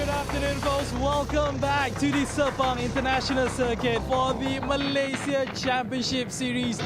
Good afternoon, folks. Welcome back to the Sepang International Circuit for the Malaysia Championship Series.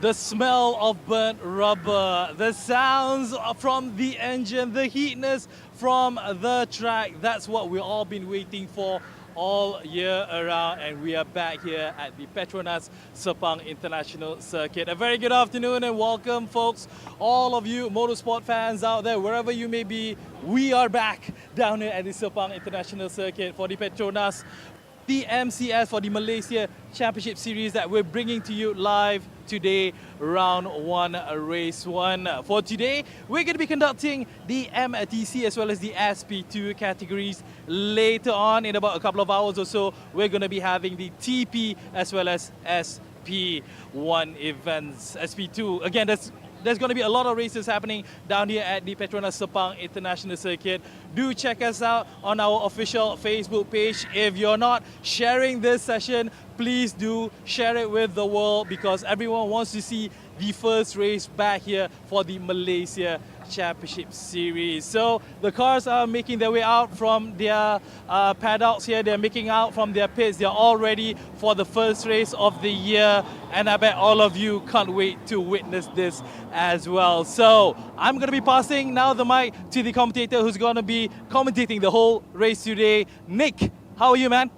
The smell of burnt rubber, the sounds from the engine, the heatness from the track. That's what we've all been waiting for all year around, and we are back here at the Petronas Sepang International Circuit. A very good afternoon and welcome, folks. All of you motorsport fans out there, wherever you may be, we are back down here at the Sepang International Circuit for the Petronas, the MCS for the Malaysia Championship Series that we're bringing to you live today, round 1, race 1. For today, we're going to be conducting the MTC as well as the SP2 categories. Later on, in about a couple of hours or so, we're going to be having the TP as well as SP1 events. SP2, again, there's going to be a lot of races happening down here at the Petronas Sepang International Circuit. Do check us out on our official Facebook page. If you're not sharing this session, please do share it with the world because everyone wants to see the first race back here for the Malaysia Championship Series. So the cars are making their way out from their paddocks here. They're making out from their pits. They're all ready for the first race of the year. And I bet all of you can't wait to witness this as well. So I'm going to be passing now the mic to the commentator who's going to be commentating the whole race today. Nick, how are you, man?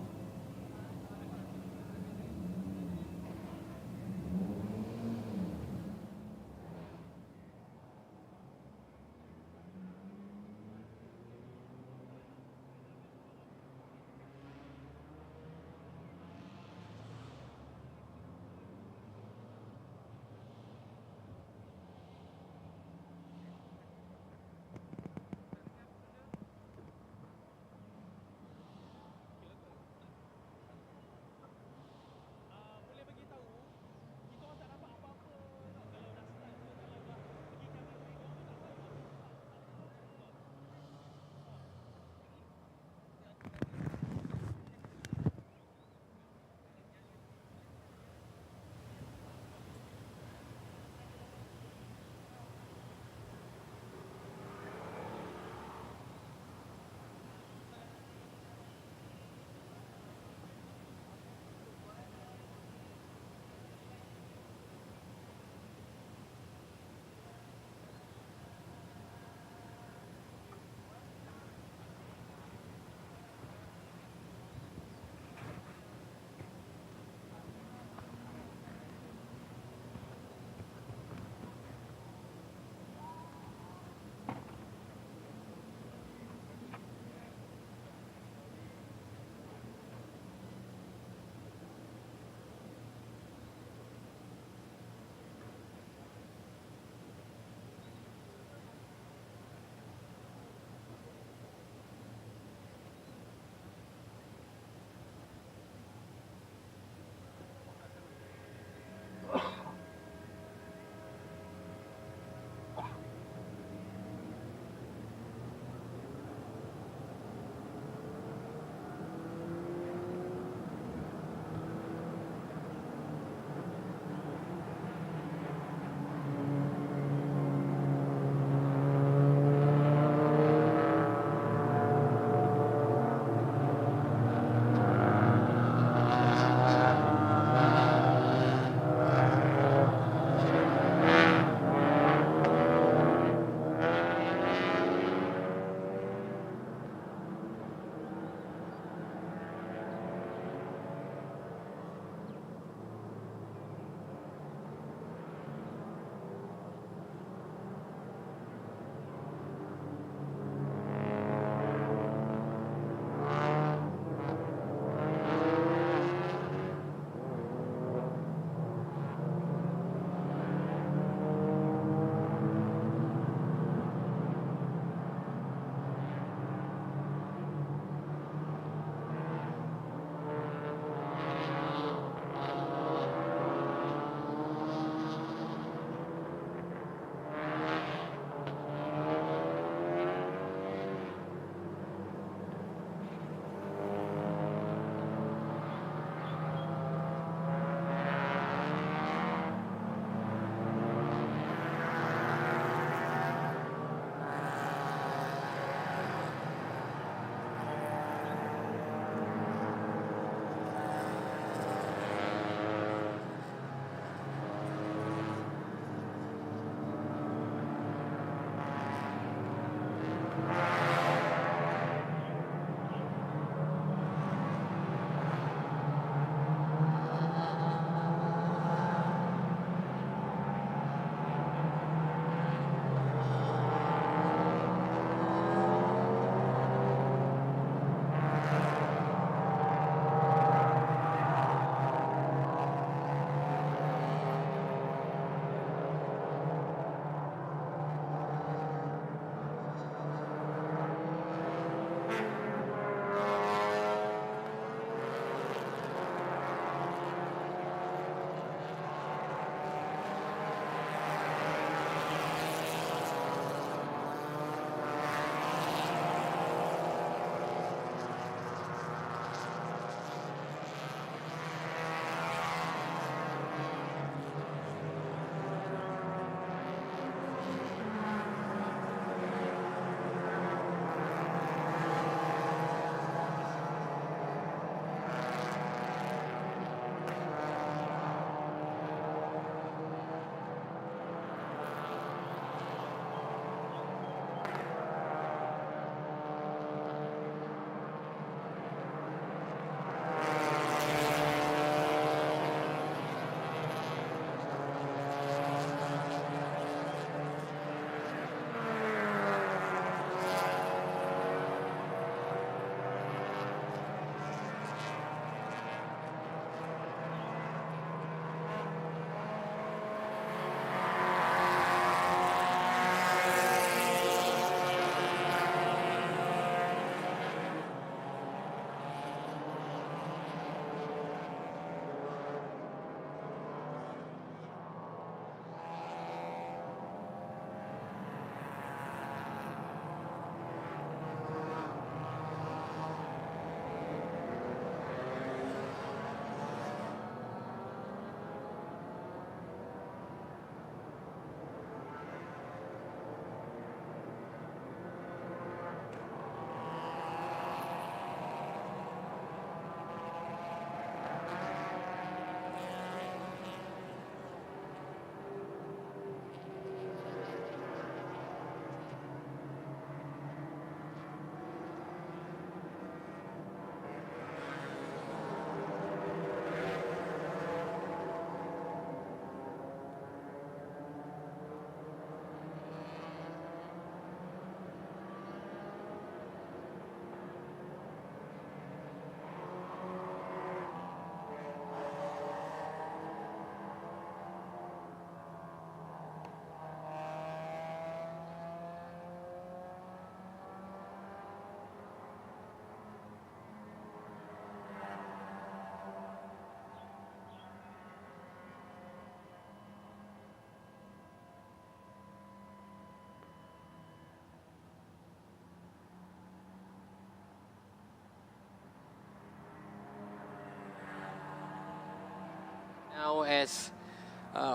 Now as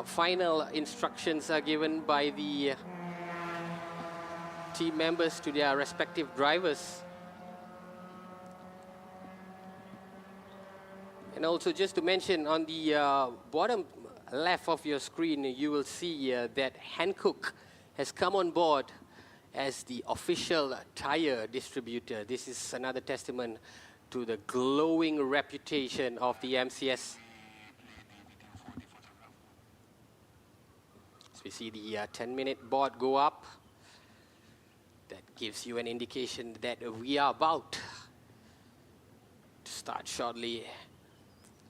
final instructions are given by the team members to their respective drivers. And also just to mention, on the bottom left of your screen, you will see that Hankook has come on board as the official tire distributor. This is another testament to the glowing reputation of the MCS. So we see the 10-minute board go up. That gives you an indication that we are about to start shortly.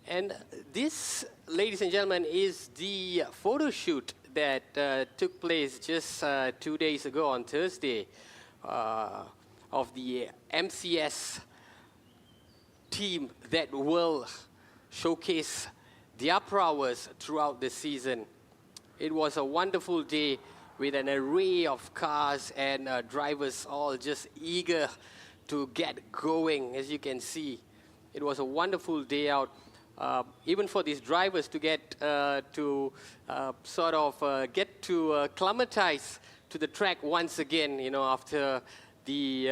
And this, ladies and gentlemen, is the photo shoot that took place just 2 days ago on Thursday of the MCS team that will showcase their prowess throughout the season. It was a wonderful day with an array of cars and drivers all just eager to get going, as you can see. It was a wonderful day out. Even for these drivers to get to acclimatize to the track once again, you know, after the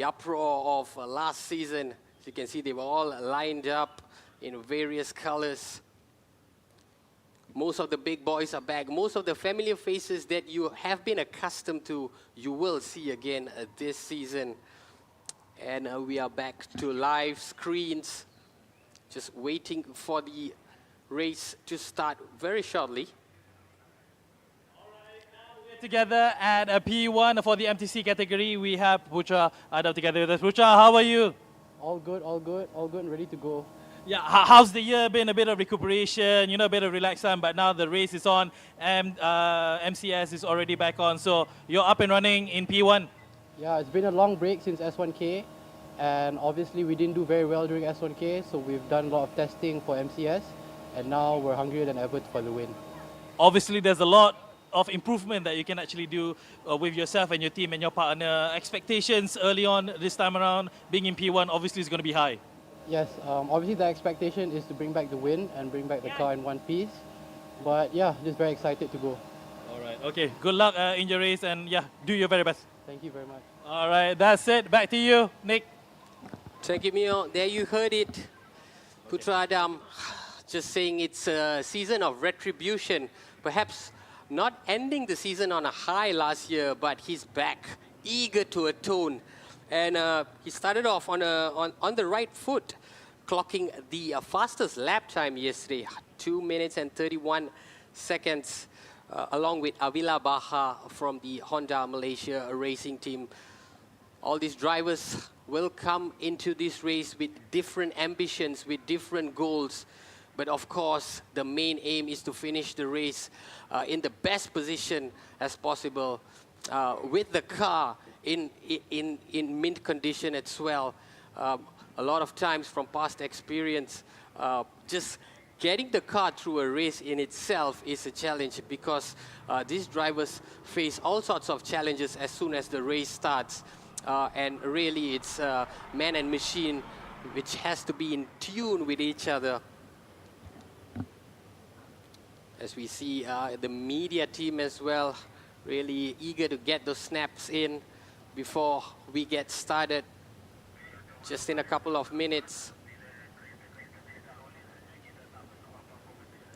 uproar of last season. As you can see, they were all lined up in various colors. Most of the big boys are back. Most of the familiar faces that you have been accustomed to, you will see again this season. And we are back to live screens, just waiting for the race to start very shortly. All right, now we're together at a P1 for the MTC category. We have Putra Adam together with us. Putra, how are you? All good, all good, all good and ready to go. Yeah, how's the year been? A bit of recuperation, you know, a bit of relax time, but now the race is on, and MCS is already back on, so you're up and running in P1. Yeah, it's been a long break since S1K, and obviously we didn't do very well during S1K, so we've done a lot of testing for MCS, and now we're hungrier than ever for the win. Obviously, there's a lot of improvement that you can actually do with yourself and your team and your partner. Expectations early on this time around, being in P1, obviously is going to be high. Yes, obviously the expectation is to bring back the win and bring back the car in one piece. But yeah, just very excited to go. All right, okay. Good luck in your race, and yeah, do your very best. Thank you very much. All right, that's it. Back to you, Nick. Thank you, Mio. There you heard it. Putra Adam just saying it's a season of retribution. Perhaps not ending the season on a high last year, but he's back, eager to atone. And he started off on the right foot, clocking the fastest lap time yesterday, 2 minutes and 31 seconds, along with Avila Baha from the Honda Malaysia racing team. All these drivers will come into this race with different ambitions, with different goals. But of course, the main aim is to finish the race in the best position as possible, with the car in mint condition as well. A lot of times from past experience, just getting the car through a race in itself is a challenge, because these drivers face all sorts of challenges as soon as the race starts. And really it's man and machine which has to be in tune with each other. As we see the media team as well, really eager to get those snaps in before we get started, just in a couple of minutes.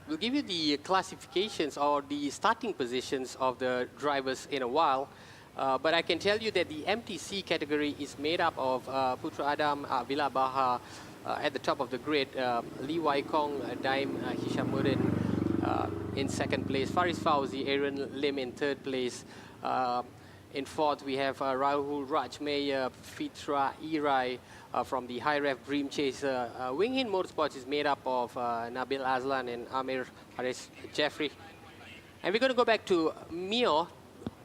We'll give you the classifications or the starting positions of the drivers in a while, but I can tell you that the MTC category is made up of Putra Adam, Vila Baha at the top of the grid, Lee Wai Kong, Daim Hishamuddin in second place, Faris Fauzi, Aaron Lim in third place. In fourth, we have Rahul Rajmeyer, Fitra Irai from the High Ref Dream Chaser. Wing Hin Motorsports is made up of Nabil Azlan and Amir Haris Jeffrey. And we're going to go back to Mio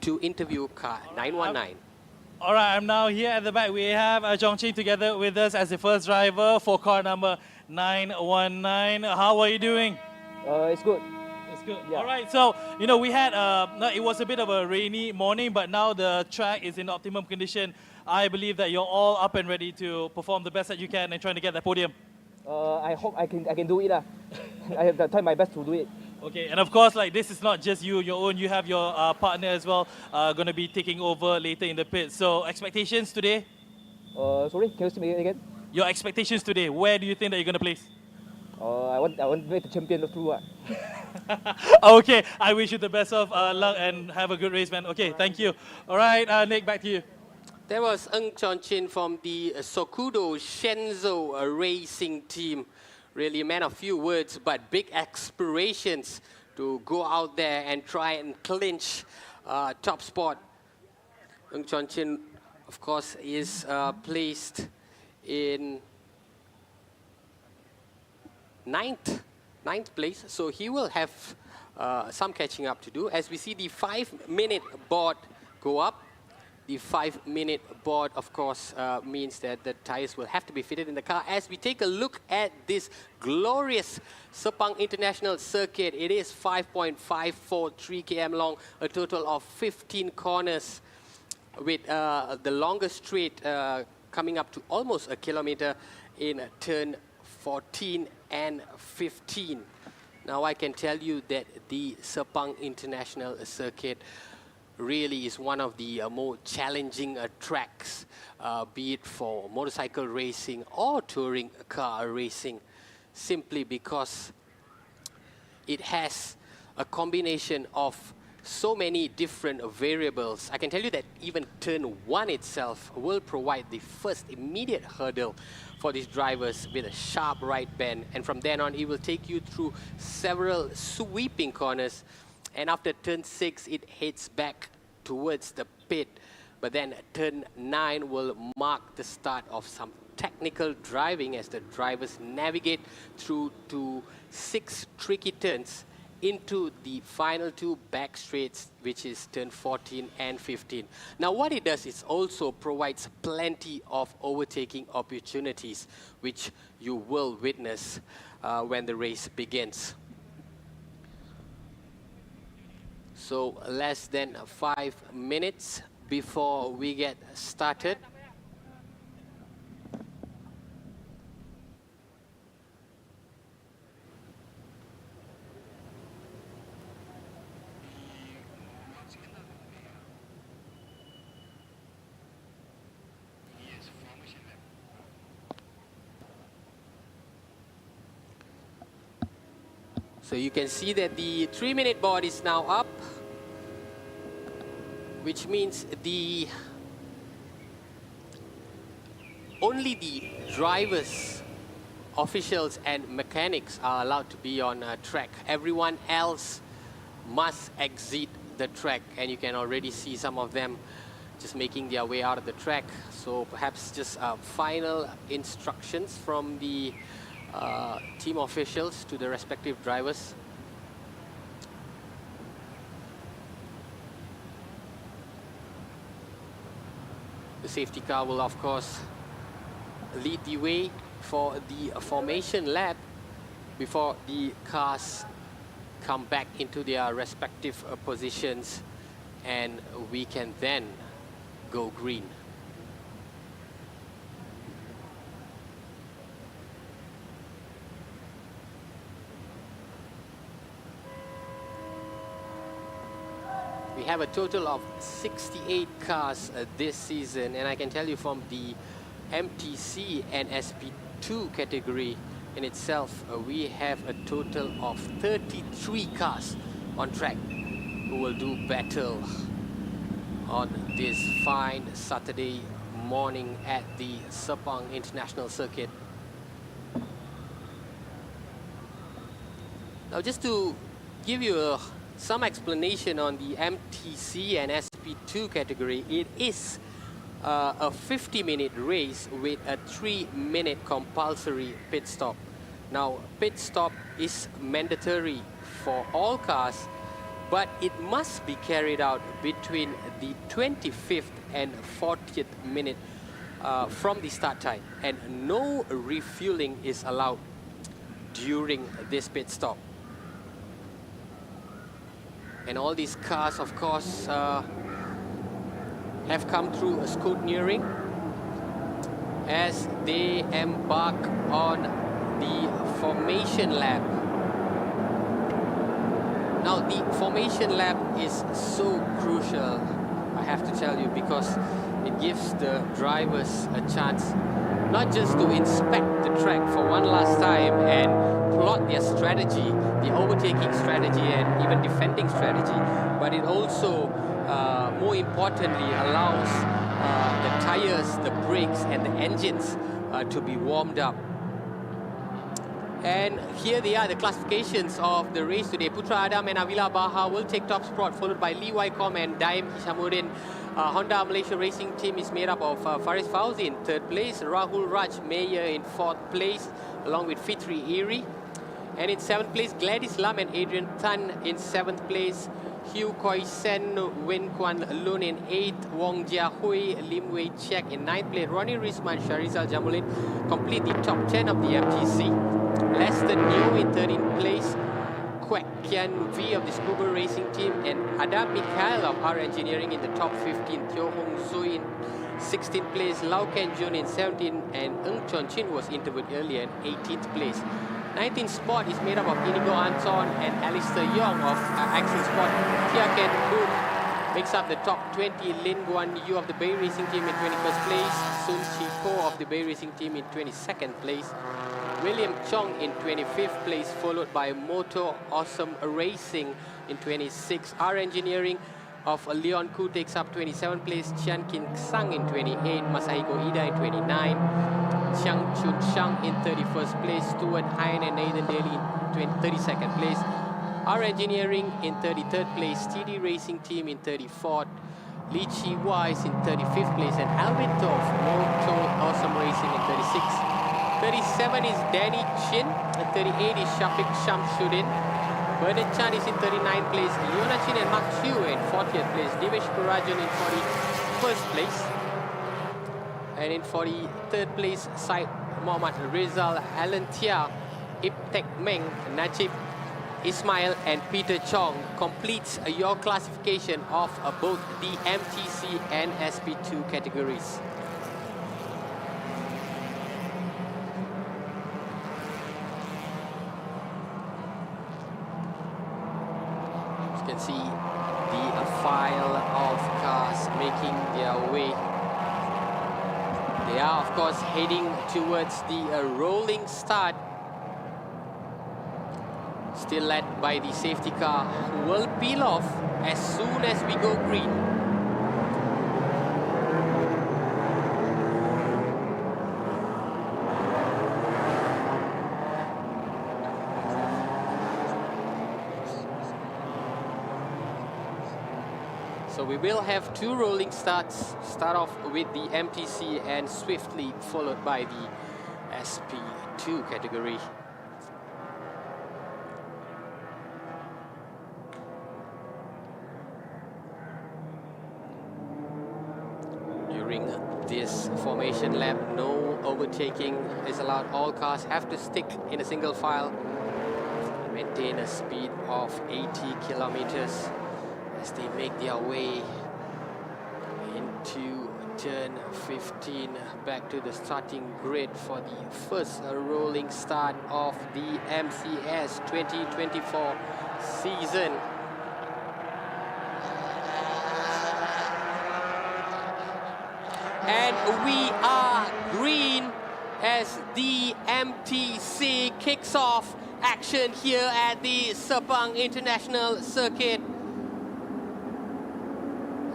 to interview car 919. All right, I'm now here at the back. We have Zhongqing together with us as the first driver for car number 919. How are you doing? It's good. It's good. Yeah. All right, so, you know, we had, it was a bit of a rainy morning, but now the track is in optimum condition. I believe that you're all up and ready to perform the best that you can and trying to get that podium. I hope I can do it. I have tried my best to do it. Okay, and of course, like this is not just you, your own. You have your partner as well, going to be taking over later in the pit. So expectations today? Sorry, can you say me again? Your expectations today? Where do you think that you're going to place? I want to make the champion through. Okay, I wish you the best of luck and have a good race, man. Okay, thank you. All right, Nick, back to you. That was Ng Chon Chin from the Sokudo Shenzhou racing team. Really a man of few words, but big aspirations to go out there and try and clinch top spot. Ng Chon Chin, of course, is placed in ninth place, so he will have some catching up to do. As we see the 5-minute board go up, the 5-minute board, of course, means that the tires will have to be fitted in the car. As we take a look at this glorious Sepang International Circuit, it is 5.543 km long, a total of 15 corners, with the longest straight coming up to almost a kilometer in turn 14 and 15. Now I can tell you that the Sepang International Circuit really is one of the more challenging tracks, be it for motorcycle racing or touring car racing, simply because it has a combination of so many different variables. I can tell you that even turn 1 itself will provide the first immediate hurdle for these drivers with a sharp right bend, and from then on it will take you through several sweeping corners, and after turn 6 it heads back towards the pit. But then turn 9 will mark the start of some technical driving as the drivers navigate through to 6 tricky turns into the final 2 back straights, which is turn 14 and 15. Now what it does is also provides plenty of overtaking opportunities, which you will witness when the race begins. So less than 5 minutes before we get started. So you can see that the 3-minute board is now up, which means only the drivers, officials and mechanics are allowed to be on track. Everyone else must exit the track, and you can already see some of them just making their way out of the track. So perhaps just final instructions from the team officials to the respective drivers. The safety car will, of course, lead the way for the formation lap before the cars come back into their respective positions, and we can then go green. We have a total of 68 cars this season, and I can tell you from the MTC and SP2 category in itself, we have a total of 33 cars on track who will do battle on this fine Saturday morning at the Sepang International Circuit. Now, just to give you some explanation on the MTC and SP2 category, it is a 50-minute race with a 3-minute compulsory pit stop. Now, pit stop is mandatory for all cars, but it must be carried out between the 25th and 40th minute from the start time, and no refueling is allowed during this pit stop. And all these cars, of course, have come through a scrutineering as they embark on formation lap. Now the formation lap is so crucial, I have to tell you, because it gives the drivers a chance not just to inspect the track for one last time and plot their strategy, the overtaking strategy and even defending strategy, but it also, more importantly, allows the tires, the brakes and the engines to be warmed up. And here they are, the classifications of the race today. Putra Adam and Avila Baha will take top spot, followed by Lee Waikom and Daim Hishamuddin. Honda Malaysia Racing Team is made up of Faris Fauzi in 3rd place, Rahul Raj Mayer in 4th place, along with Fitri Iri. And in 7th place, Gladys Lam and Adrian Tan in 7th place, Hugh Koi Sen, Wen Kwan Lun in 8th, Wong Jia Hui, Lim Wei Chek in 9th place, Ronnie Risman, Sharizal Jamulin complete the top 10 of the MTC. Lester New in 13th place, Kwek Kian V of the Scuba Racing Team, and Adam Mikhail of R Engineering in the top 15. Teo Hong Zui in 16th place, Lau Ken Jun in 17th, and Ng Chon Chin was interviewed earlier in 18th place. 19th spot is made up of Inigo Anton and Alistair Young of Axel Sport. Tia Ken Boon makes up the top 20. Lin Guan Yu of the Bay Racing Team in 21st place, Sun Chi Ko of the Bay Racing Team in 22nd place, William Chong in 25th place, followed by Moto Awesome Racing in 26th. R Engineering of Leon Koo takes up 27th place, Chian Kin Sang in 28, Masahiko Ida in 29, Chiang Chun Shang in 31st place, Stuart Hine and Nathan Daly in 32nd place, R Engineering in 33rd place, TD Racing Team in 34th, Lee Chi Wise in 35th place, and Alvin Toff, Moto Awesome Racing in 36th. 37 is Danny Chin, and 38 is Shafiq Shamshuddin. Bernard Chan is in 39th place, Leona Chin and Mark Chiu in 40th place, Divesh Purajan in 41st place. And in 43rd place, Said Muhammad Rizal, Alan Tia, Iptek Meng, Najib Ismail and Peter Chong completes your classification of both the MTC and SP2 categories. You can see the file of cars making their way. They are, of course, heading towards the rolling start. Still led by the safety car, who will peel off as soon as we go green. So we will have 2 rolling starts. Start off with the MTC and swiftly followed by the SP2 category. During this formation lap, no overtaking is allowed. All cars have to stick in a single file and maintain a speed of 80 kilometers as they make their way into turn 15, back to the starting grid for the first rolling start of the MCS 2024 season. And we are green as the MTC kicks off action here at the Sepang International Circuit.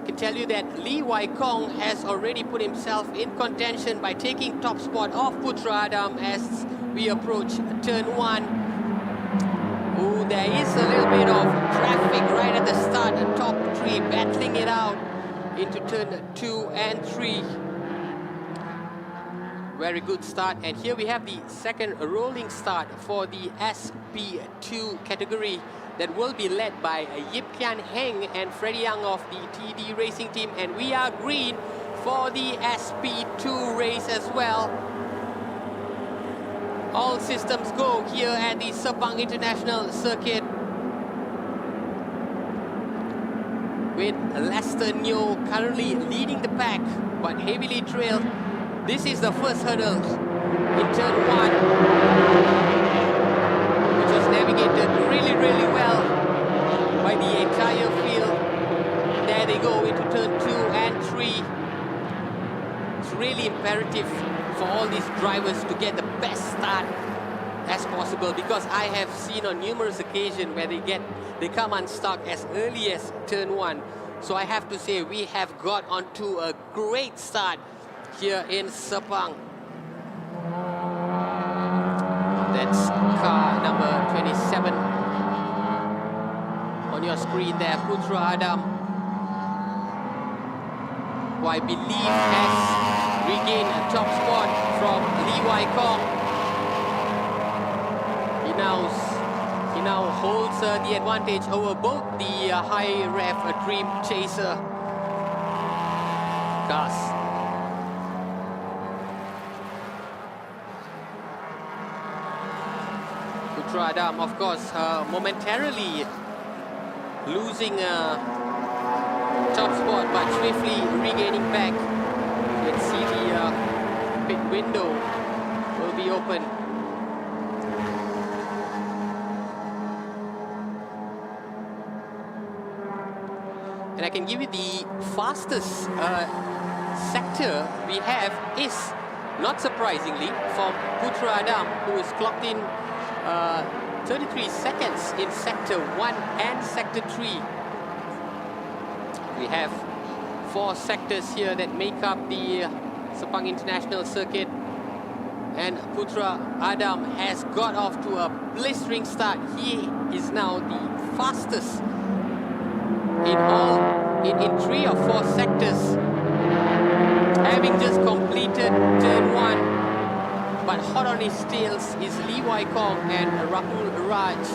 I can tell you that Lee Wai Kong has already put himself in contention by taking top spot off Putra Adam as we approach turn 1. Ooh, there is a little bit of traffic right at the start, the top 3 battling it out into turn 2 and 3. Very good start, and here we have the second rolling start for the SP2 category that will be led by Yip Kian Heng and Freddie Young of the TD Racing Team, and we are green for the SP2 race as well. All systems go here at the Sepang International Circuit, with Lester Nyo currently leading the pack but heavily trailed. This is the first hurdle in turn 1. navigated really, really well by the entire field. There they go into turn 2 and 3. It's really imperative for all these drivers to get the best start as possible, because I have seen on numerous occasions where they come unstuck as early as turn 1. So I have to say we have got onto a great start here in Sepang. That's car number 27 on your screen there, Putra Adam, who I believe has regained a top spot from Lee Wai Kong. He now holds the advantage over both the high ref Dream Chaser cars. Putra Adam, of course, momentarily losing top spot, but swiftly regaining back. Let's see the pit window will be open. And I can give you the fastest sector we have is, not surprisingly, from Putra Adam, who is clocked in 33 seconds in sector 1 and sector 3. We have 4 sectors here that make up the Sepang International Circuit, and Putra Adam has got off to a blistering start. He is now the fastest in 3 or 4 sectors, having just completed turn 1. But hot on his tails is Lee Wai Kong and Rahul Raj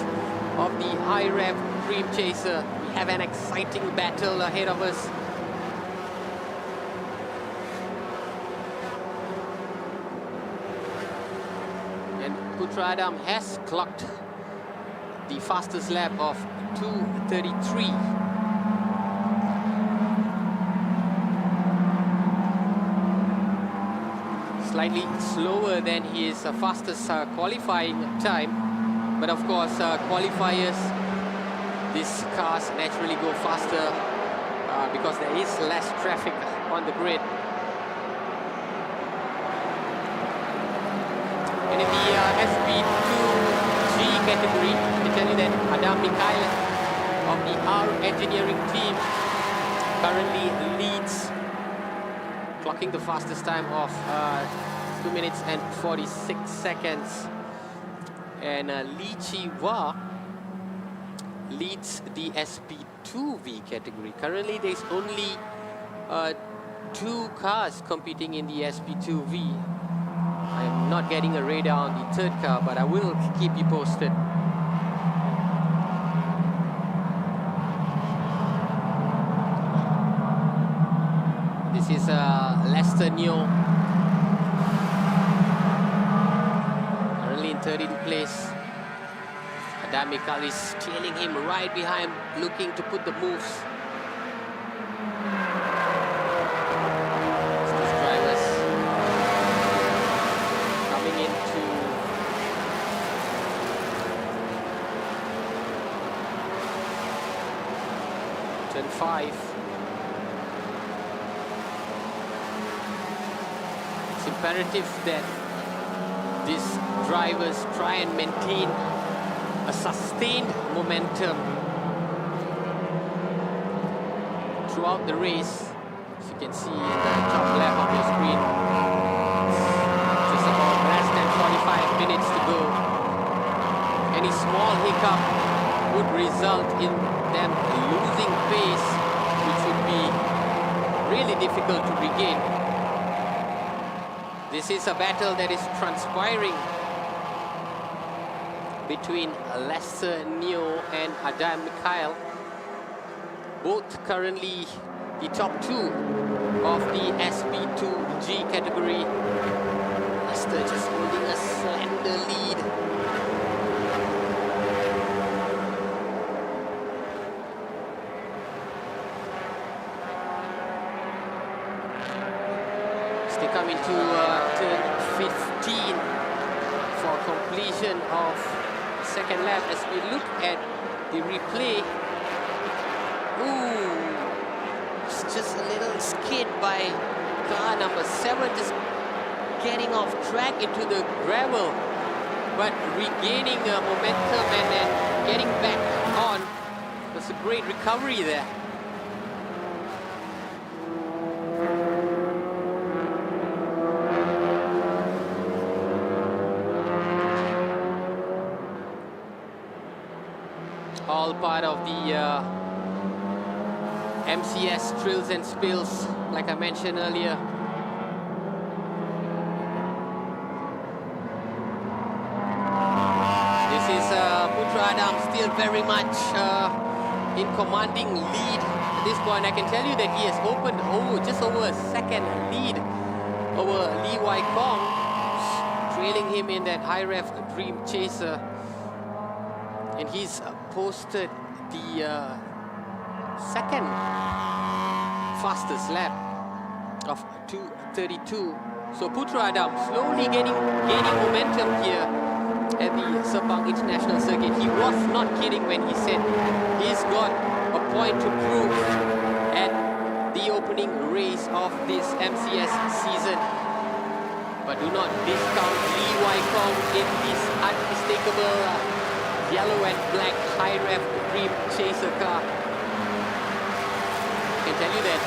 of the high rev Dream Chaser. We have an exciting battle ahead of us. And Putra Adam has clocked the fastest lap of 2:33. Slightly slower than his fastest qualifying time, but of course qualifiers, these cars naturally go faster because there is less traffic on the grid. And in the SP2 G category, I tell you that Adam Mikhail of the R engineering team currently leads, clocking the fastest time of 2 minutes and 46 seconds. And Lee Chi-Wah leads the SP2 V category. Currently, there's only 2 cars competing in the SP2 V. I'm not getting a radar on the third car, but I will keep you posted. This is Lester Neo, currently in 13th place. Adam Mikhail is trailing him right behind, looking to put the moves. These drivers coming into turn 5. It's imperative that these drivers try and maintain a sustained momentum throughout the race. As you can see in the top left of your screen, just about less than 45 minutes to go. Any small hiccup would result in them losing pace, which would be really difficult to regain. This is a battle that is transpiring between Lester Neo and Adam Mikhail. Both currently the top 2 of the SP2G category. Lester just holding a slender lead. As they come into turn 15 for completion of second lap. As we look at the replay, ooh, it's just a little skid by car number 7, just getting off track into the gravel, but regaining momentum and then getting back on. That's a great recovery there. All part of the MCS thrills and spills, like I mentioned earlier. This is Putra Adam still very much in commanding lead. At this point, I can tell you that he has opened just over a second lead over Lee Wai Kong, trailing him in that high ref Dream Chaser. And he's posted the second fastest lap of 2:32. So Putra Adam slowly gaining momentum here at the Sepang International Circuit. He was not kidding when he said he's got a point to prove at the opening race of this MCS season. But do not discount Lee Wai Kong in this unmistakable yellow and black high ref Dream Chaser car. I can tell you that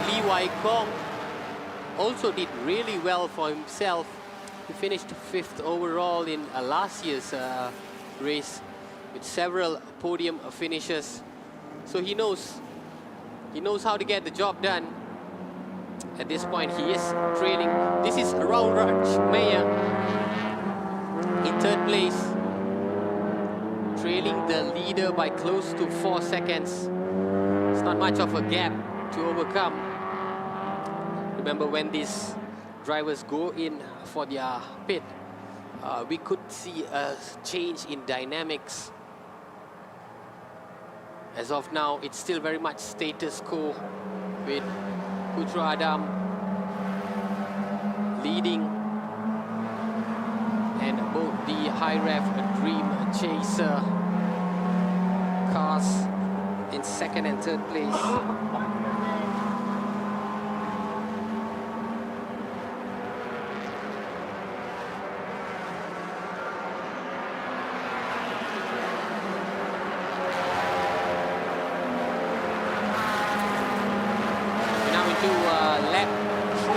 Lee Wai Kong also did really well for himself. He finished 5th overall in last year's race with several podium finishes. So he knows how to get the job done. At this point, he is trailing. This is Raul Rajmeyer in 3rd place, trailing the leader by close to 4 seconds. It's not much of a gap to overcome. Remember, when these drivers go in for their pit, we could see a change in dynamics. As of now, it's still very much status quo with Putra Adam leading, and both the high ref Dream Chaser cars in 2nd and 3rd place. Lap 3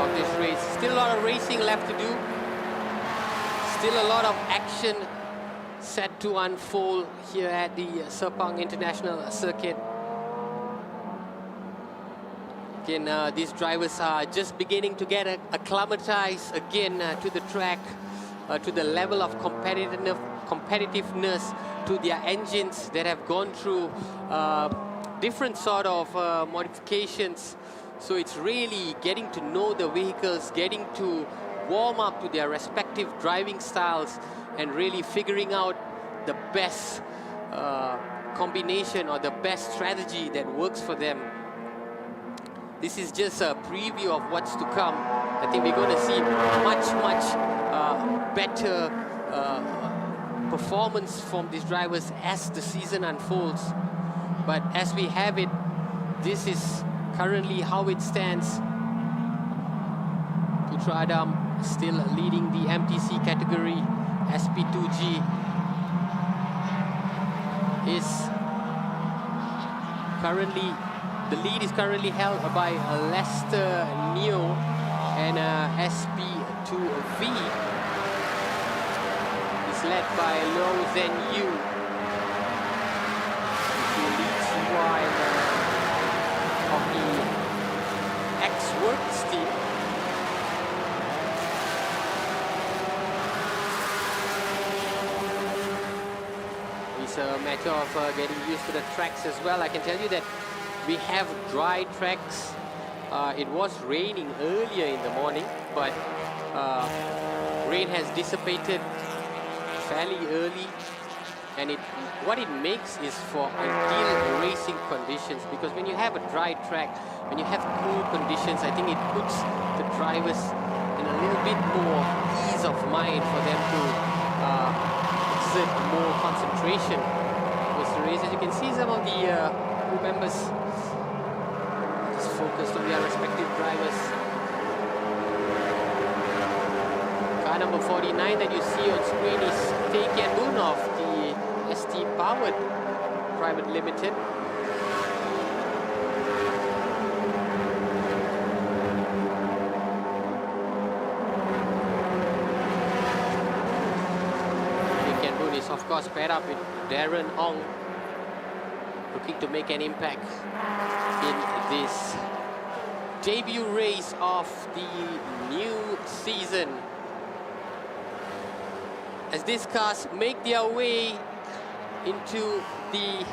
of this race. Still a lot of racing left to do. Still a lot of action set to unfold here at the Sepang International Circuit. Again, these drivers are just beginning to get acclimatized again to the track, to the level of competitiveness, to their engines that have gone through different sort of modifications. So it's really getting to know the vehicles, getting to warm up to their respective driving styles, and really figuring out the best combination or the best strategy that works for them. This is just a preview of what's to come. I think we're going to see much better performance from these drivers as the season unfolds. But as we have it, this is currently how it stands. Putra Adam still leading the MTC category. SP2G is currently, the lead is currently held by Lester Neo and SP2 V is led by Lo Zhen Yu, who leads while of the ex-Works team. It's a matter of getting used to the tracks as well. I can tell you that we have dry tracks. It was raining earlier in the morning, but rain has dissipated fairly early, and what it makes is for ideal racing conditions, because when you have a dry track, when you have cool conditions, I think it puts the drivers in a little bit more ease of mind for them to exert more concentration towards the race. As you can see, some of the crew members just focused on their respective drivers. Car number 49 that you see on screen is Tae Kian Boon of the ST Powered Private Limited. Of course, paired up with Darren Ong, looking to make an impact in this debut race of the new season. As these cars make their way into the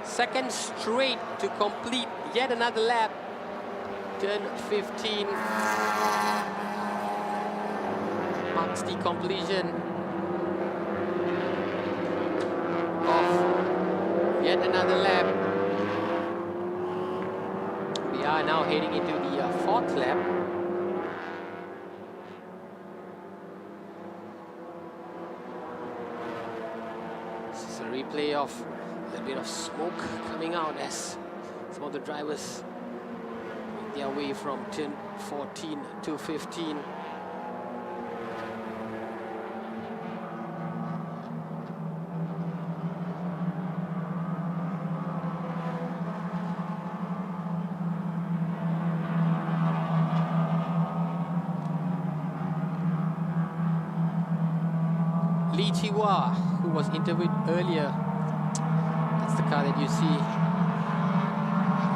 second straight to complete yet another lap, turn 15 marks the completion of yet another lap. We are now heading into the fourth lap. This is a replay of a bit of smoke coming out as some of the drivers make their way from turn 14 to 15. Who was interviewed earlier. That's the car that you see.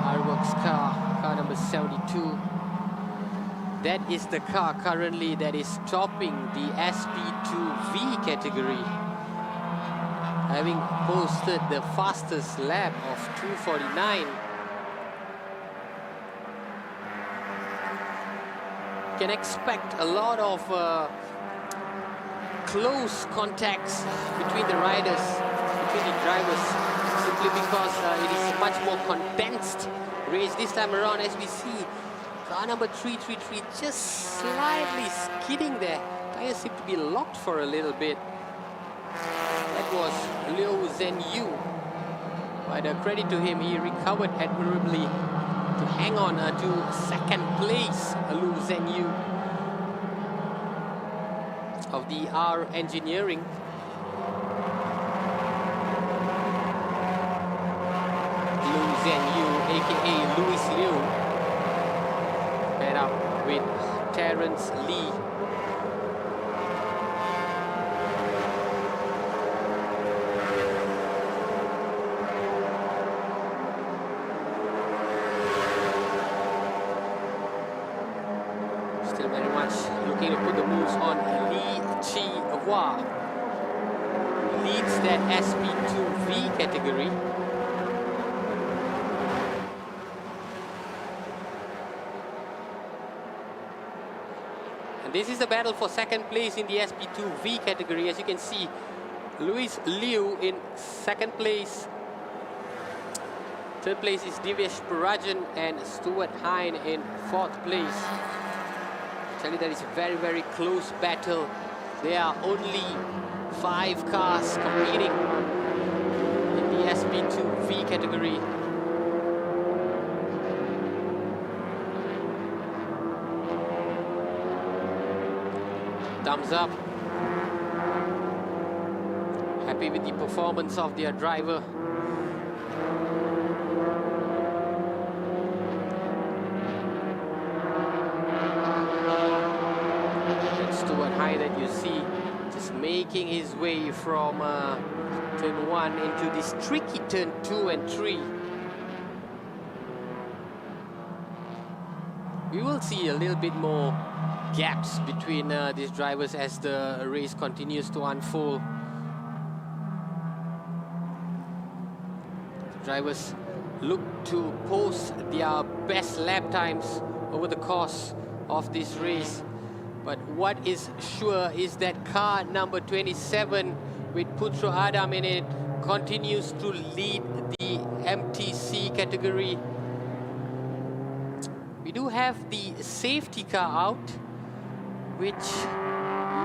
Arworks car number 72. That is the car currently that is topping the SP2 V category, having posted the fastest lap of 2:49. Can expect a lot of close contacts between the riders, between the drivers, simply because it is a much more condensed race this time around. As we see, car number 333 just slightly skidding there. Tires seem to be locked for a little bit. That was Liu Zhenyu. But credit to him, he recovered admirably to hang on to second place, Liu Zhenyu of the R Engineering. Liu Zhenyu, aka Louis Liu, paired up with Terence Lee. Still very much looking to put the moves on. Leads that SP2 V category. And this is the battle for second place in the SP2 V category. As you can see, Louis Liu in second place. Third place is Divesh Parajan and Stuart Hine in fourth place. Tell you that it's a very, very close battle. There are only 5 cars competing in the SP2 V category. Thumbs up. Happy with the performance of their driver. That you see just making his way from turn 1 into this tricky turn 2 and 3. We will see a little bit more gaps between these drivers as the race continues to unfold. The drivers look to post their best lap times over the course of this race. But what is sure is that car number 27 with Putra Adam in it continues to lead the MTC category. We do have the safety car out. which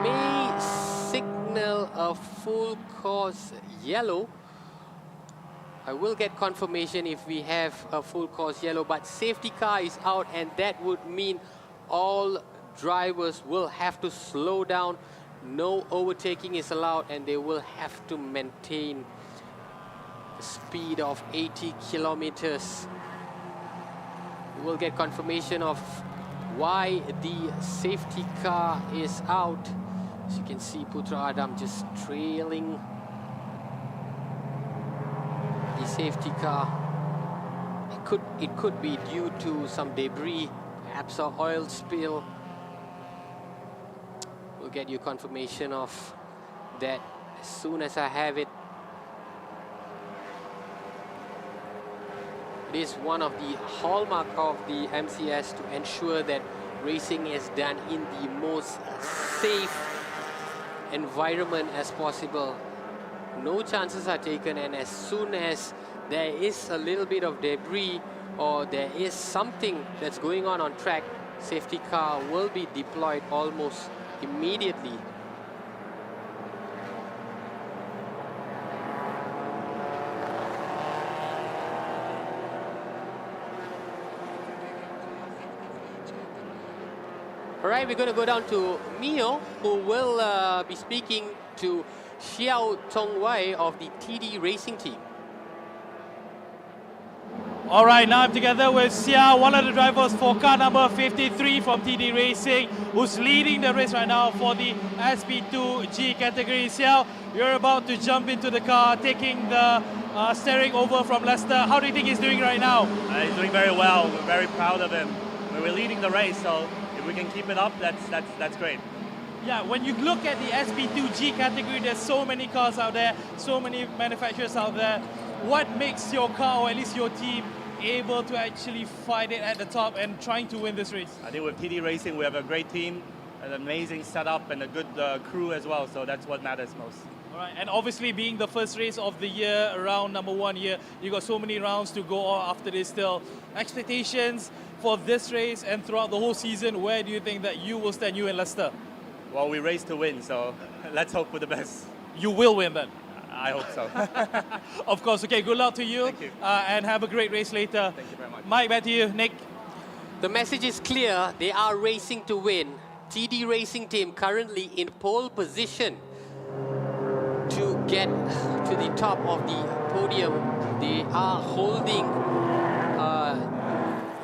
may signal a full course yellow. I will get confirmation if we have a full course yellow, but safety car is out, and that would mean all drivers will have to slow down. No overtaking is allowed, and they will have to maintain the speed of 80 kilometers. We will get confirmation of why the safety car is out. As you can see, Putra Adam just trailing the safety car. It could be due to some debris, perhaps an oil spill. We'll get you confirmation of that as soon as I have it. It is one of the hallmark of the MCS to ensure that racing is done in the most safe environment as possible. No chances are taken, and as soon as there is a little bit of debris or there is something that's going on track, safety car will be deployed almost immediately. All right, we're going to go down to Mio, who will be speaking to Xiao Tongwei of the TD Racing team. All right, now I'm together with Sia, one of the drivers for car number 53 from TD Racing, who's leading the race right now for the SP2 G category. Sia, you're about to jump into the car, taking the steering over from Lester. How do you think he's doing right now? He's doing very well. We're very proud of him. We're leading the race, so if we can keep it up, that's great. Yeah, when you look at the SP2G category, there's so many cars out there, so many manufacturers out there. What makes your car, or at least your team, able to actually fight it at the top and trying to win this race? I think with TD Racing, we have a great team, an amazing setup, and a good crew as well, so that's what matters most. All right, and obviously being the first race of the year, round number 1 year, you got so many rounds to go on after this still. Expectations for this race and throughout the whole season, where do you think that you will stand, you and Lester? Well, we race to win, so let's hope for the best. You will win then? I hope so. Of course. Okay, good luck to you. Thank you. And have a great race later. Thank you very much. Mike, back to you. Nick? The message is clear. They are racing to win. TD Racing team currently in pole position to get to the top of the podium. They are holding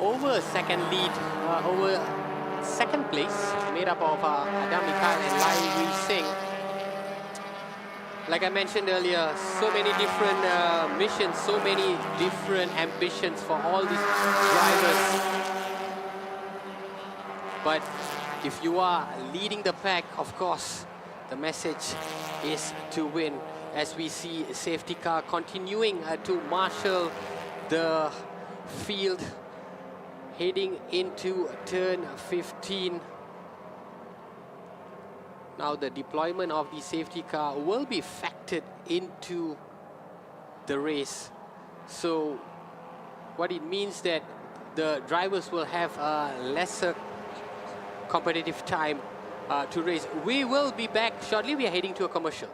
over second lead, over second place, made up of Adam Mikhail and Lai Wei Singh. Like I mentioned earlier, so many different missions, so many different ambitions for all these drivers. But if you are leading the pack, of course, the message is to win. As we see safety car continuing to marshal the field, heading into turn 15. Now the deployment of the safety car will be factored into the race. So what it means that the drivers will have a lesser competitive time to race. We will be back shortly. We are heading to a commercial.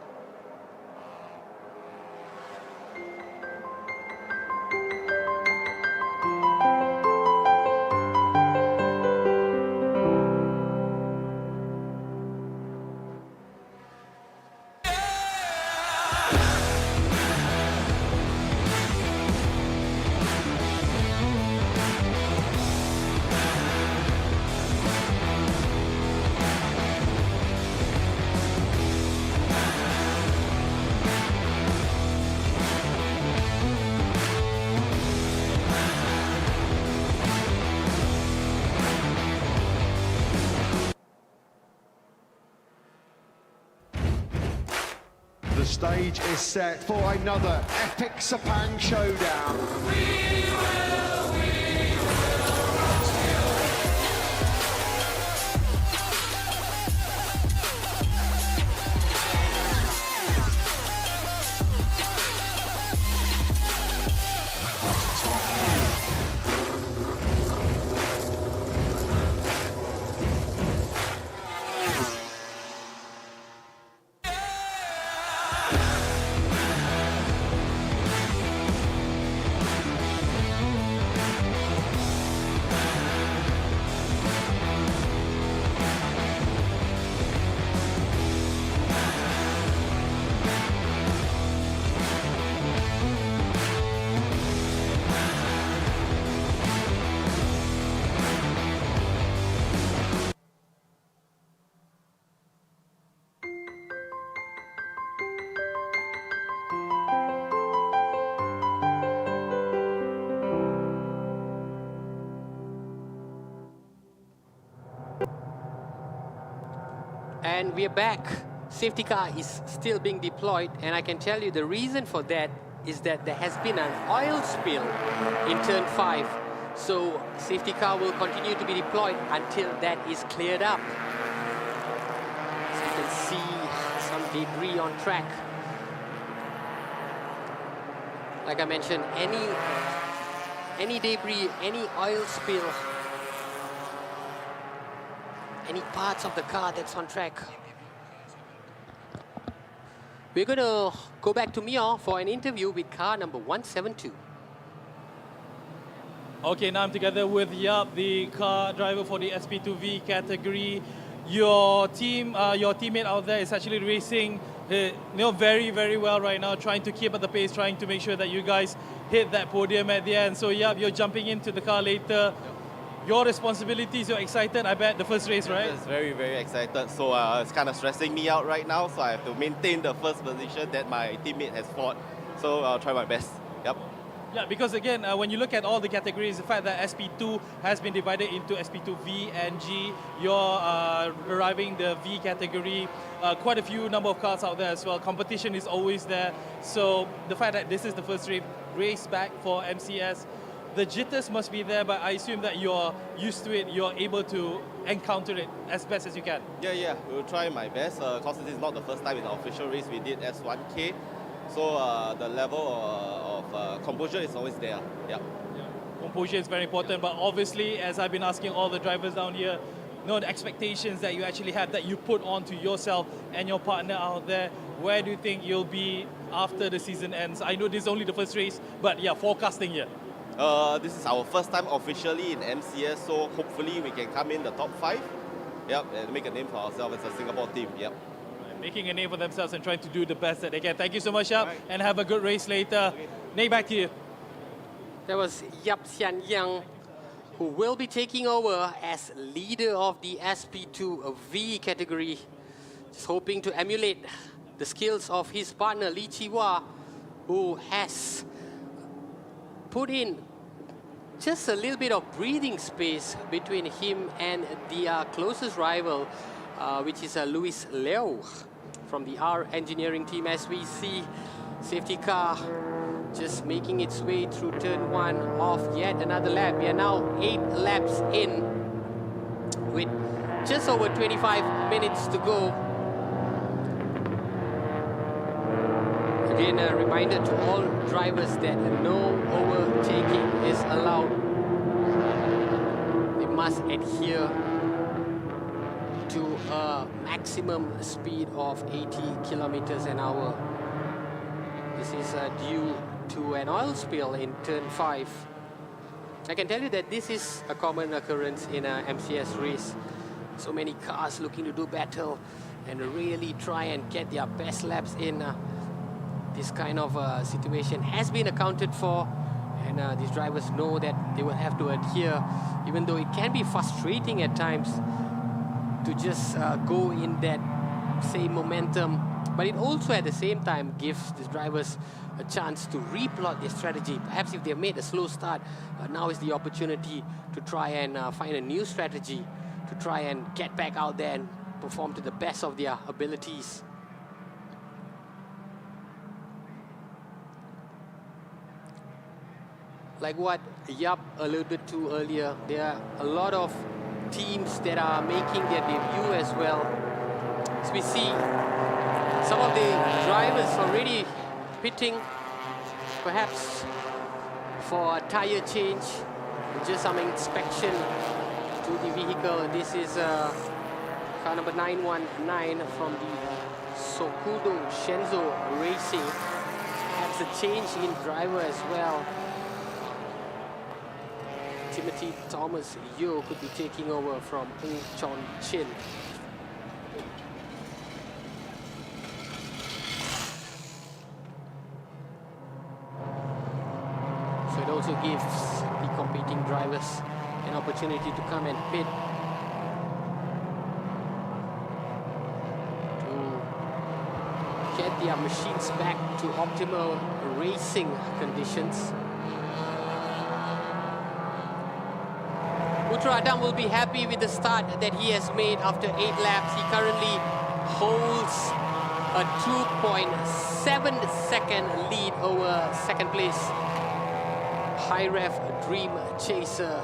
The stage is set for another epic Sepang showdown. And we are back. Safety car is still being deployed, and I can tell you the reason for that is that there has been an oil spill in turn 5. So safety car will continue to be deployed until that is cleared up. As you can see, some debris on track. Like I mentioned, any debris, any oil spill, any parts of the car that's on track. We're going to go back to Mio for an interview with car number 172. Okay, now I'm together with Yap, the car driver for the SP2 V category. Your teammate out there is actually racing, very, very well right now, trying to keep at the pace, trying to make sure that you guys hit that podium at the end. So Yap, you're jumping into the car later. Your responsibilities, you're excited, I bet, the first race, right? Yes, very, very excited. So it's kind of stressing me out right now. So I have to maintain the first position that my teammate has fought. So I'll try my best. Yep. Yeah, because again, when you look at all the categories, the fact that SP2 has been divided into SP2 V and G, you're arriving the V category, quite a few number of cars out there as well. Competition is always there. So the fact that this is the first race back for MCS, the jitters must be there, but I assume that you're used to it, you're able to encounter it as best as you can. Yeah, we'll try my best. Because this is not the first time in the official race we did S1K. So the level of composure is always there. Yep. Yeah. Composure is very important, but obviously, as I've been asking all the drivers down here, the expectations that you actually have, that you put onto yourself and your partner out there, where do you think you'll be after the season ends? I know this is only the first race, but yeah, forecasting here. This is our first time officially in MCS, so hopefully we can come in the top 5. Yep, and make a name for ourselves as a Singapore team. Yep. Making a name for themselves and trying to do the best that they can. Thank you so much, Yap, and have a good race later. Okay. Nate, back to you. That was Yap Xian Yang, who will be taking over as leader of the SP2 V category. Just hoping to emulate the skills of his partner, Lee Chi-Hwa, who has put in just a little bit of breathing space between him and the closest rival, which is Luis Leo from the R engineering team. As we see safety car just making its way through turn 1 of yet another lap. We are now 8 laps in with just over 25 minutes to go. Again, a reminder to all drivers that no overtaking is allowed. They must adhere to a maximum speed of 80 kilometers an hour. This is due to an oil spill in turn 5. I can tell you that this is a common occurrence in an MCS race. So many cars looking to do battle and really try and get their best laps in. This kind of situation has been accounted for, and these drivers know that they will have to adhere, even though it can be frustrating at times to just go in that same momentum. But it also at the same time gives these drivers a chance to replot their strategy. Perhaps if they've made a slow start, now is the opportunity to try and find a new strategy, to try and get back out there and perform to the best of their abilities. Like what Yap alluded to earlier, there are a lot of teams that are making their debut as well. As we see some of the drivers already pitting, perhaps for a tire change, just some inspection to the vehicle. This is car number 919 from the Sokudo Shenzo Racing. Perhaps a change in driver as well. Timothy Thomas Yeo could be taking over from Ng Chon Chin. So it also gives the competing drivers an opportunity to come and pit to get their machines back to optimal racing conditions. Putra Adam will be happy with the start that he has made after 8 laps. He currently holds a 2.7 second lead over second place High Ref Dream Chaser.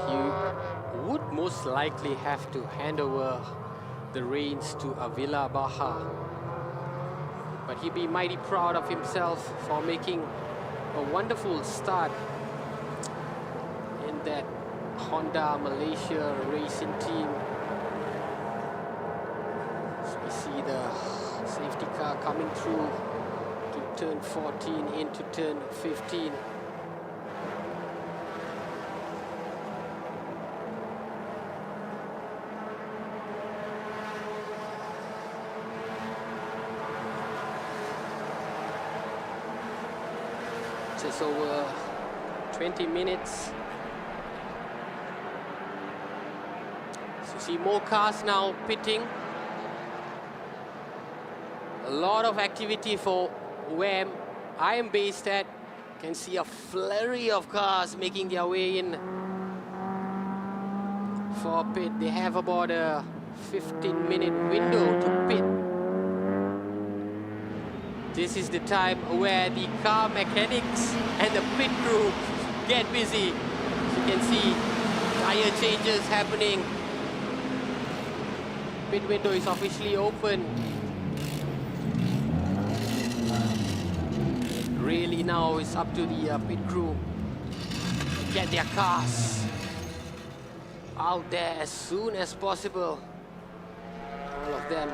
He would most likely have to hand over the reins to Avila Baha, but he'd be mighty proud of himself for making a wonderful start in that Honda Malaysia racing team. So we see the safety car coming through to turn 14 into turn 15. Just over 20 minutes. So see more cars now pitting. A lot of activity for where I am based at. Can see a flurry of cars making their way in for pit. They have about a 15-minute window to pit. This is the time where the car mechanics and the pit crew get busy. You can see tire changes happening. Pit window is officially open. Really now it's up to the pit crew to get their cars out there as soon as possible. All of them.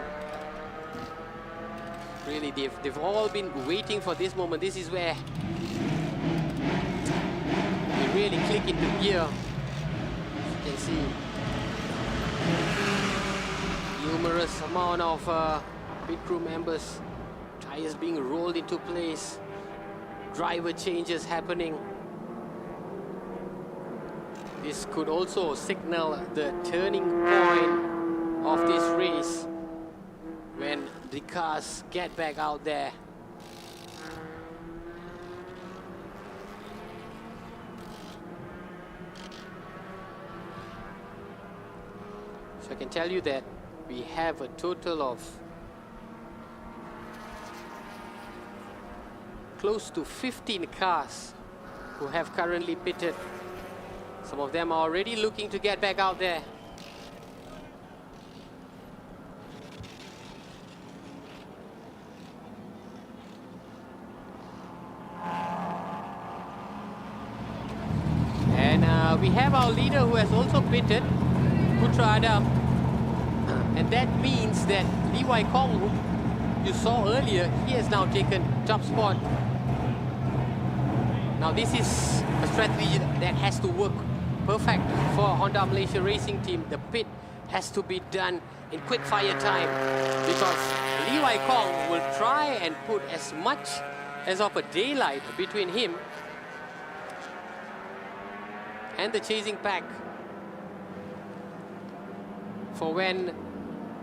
Really, they've all been waiting for this moment. This is where they really click into gear. As you can see, numerous amount of pit crew members, tires being rolled into place, driver changes happening. This could also signal the turning point of this race when the cars get back out there. So I can tell you that we have a total of close to 15 cars who have currently pitted. Some of them are already looking to get back out there. We have our leader who has also pitted, Putra Adam, and that means that Lee Wai Kong, who you saw earlier, he has now taken top spot. Now this is a strategy that has to work perfect for Honda Malaysia Racing Team. The pit has to be done in quick fire time because Lee Wai Kong will try and put as much as of a daylight between him and the chasing pack for when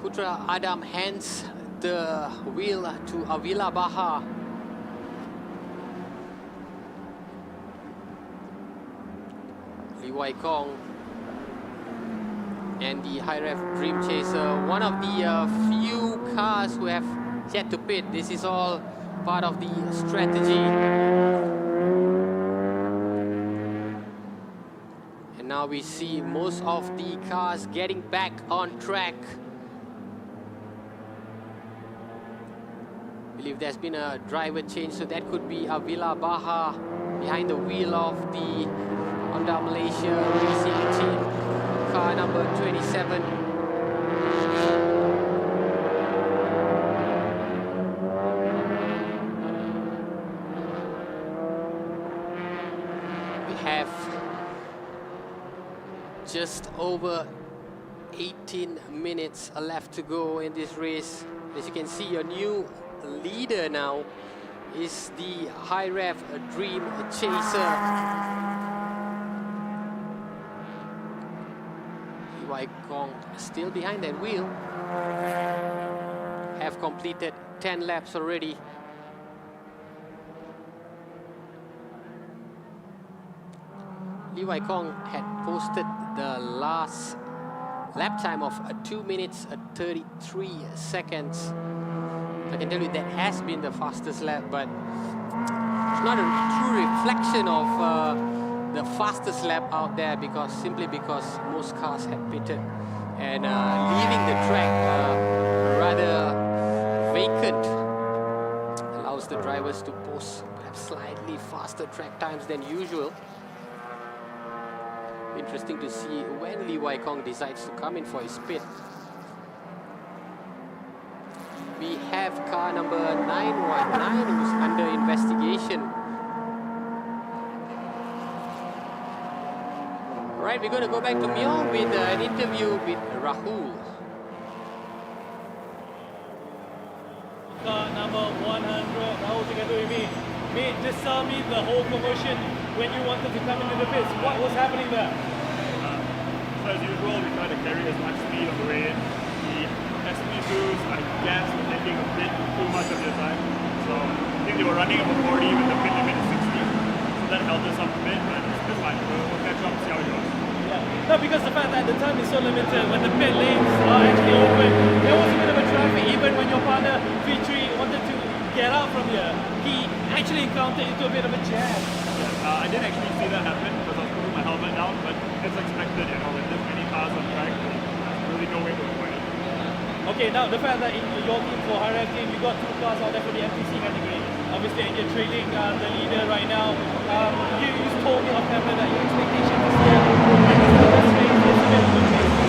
Putra Adam hands the wheel to Avila Baha. Lee Wai Kong and the High Ref Dream Chaser, one of the few cars who have yet to pit. This is all part of the strategy. Now we see most of the cars getting back on track. I believe there's been a driver change, so that could be Avila Baha behind the wheel of the Honda Malaysia Racing Team, car number 27. We have just over 18 minutes left to go in this race. As you can see, your new leader now is the High Ref Dream Chaser. Lee Wai Kong still behind that wheel. Have completed 10 laps already. Lee Wai Kong had posted the last lap time of 2 minutes 33 seconds. I can tell you that has been the fastest lap, but it's not a true reflection of the fastest lap out there simply because most cars had pitted and leaving the track rather vacant allows the drivers to post perhaps slightly faster track times than usual. Interesting to see when Lee Wai Kong decides to come in for his pit. We have car number 919 who's under investigation. Right, we're going to go back to Myeong with an interview with Rahul. Car number 100, Rahul together with me. Mate, just tell me the whole commotion when you wanted to come into the pits. What was happening there? So as usual, we try to carry as much speed on the way in. The SP2s, I guess, were taking a bit too much of their time. So I think they were running about 40 with the pit limit is 60. So that held us up a bit, but it's fine. We'll catch up and see how it goes. Yeah. No, because the fact that the time is so limited, when the pit lanes are actually open, there was a bit of a traffic. Even when your partner V3 wanted to get out from here, he actually encountered into a bit of a jam. I didn't actually see that happen because I was putting my helmet down, but it's expected, you know, with this many cars on track, there's really no way to avoid it. Okay, now the fact that in your team, for High team, you got 2 cars out there for the MTC category. Obviously, and you're trailing the leader right now. You told me off camera that your expectation is here. And it's the best race, it's a bit of a good race.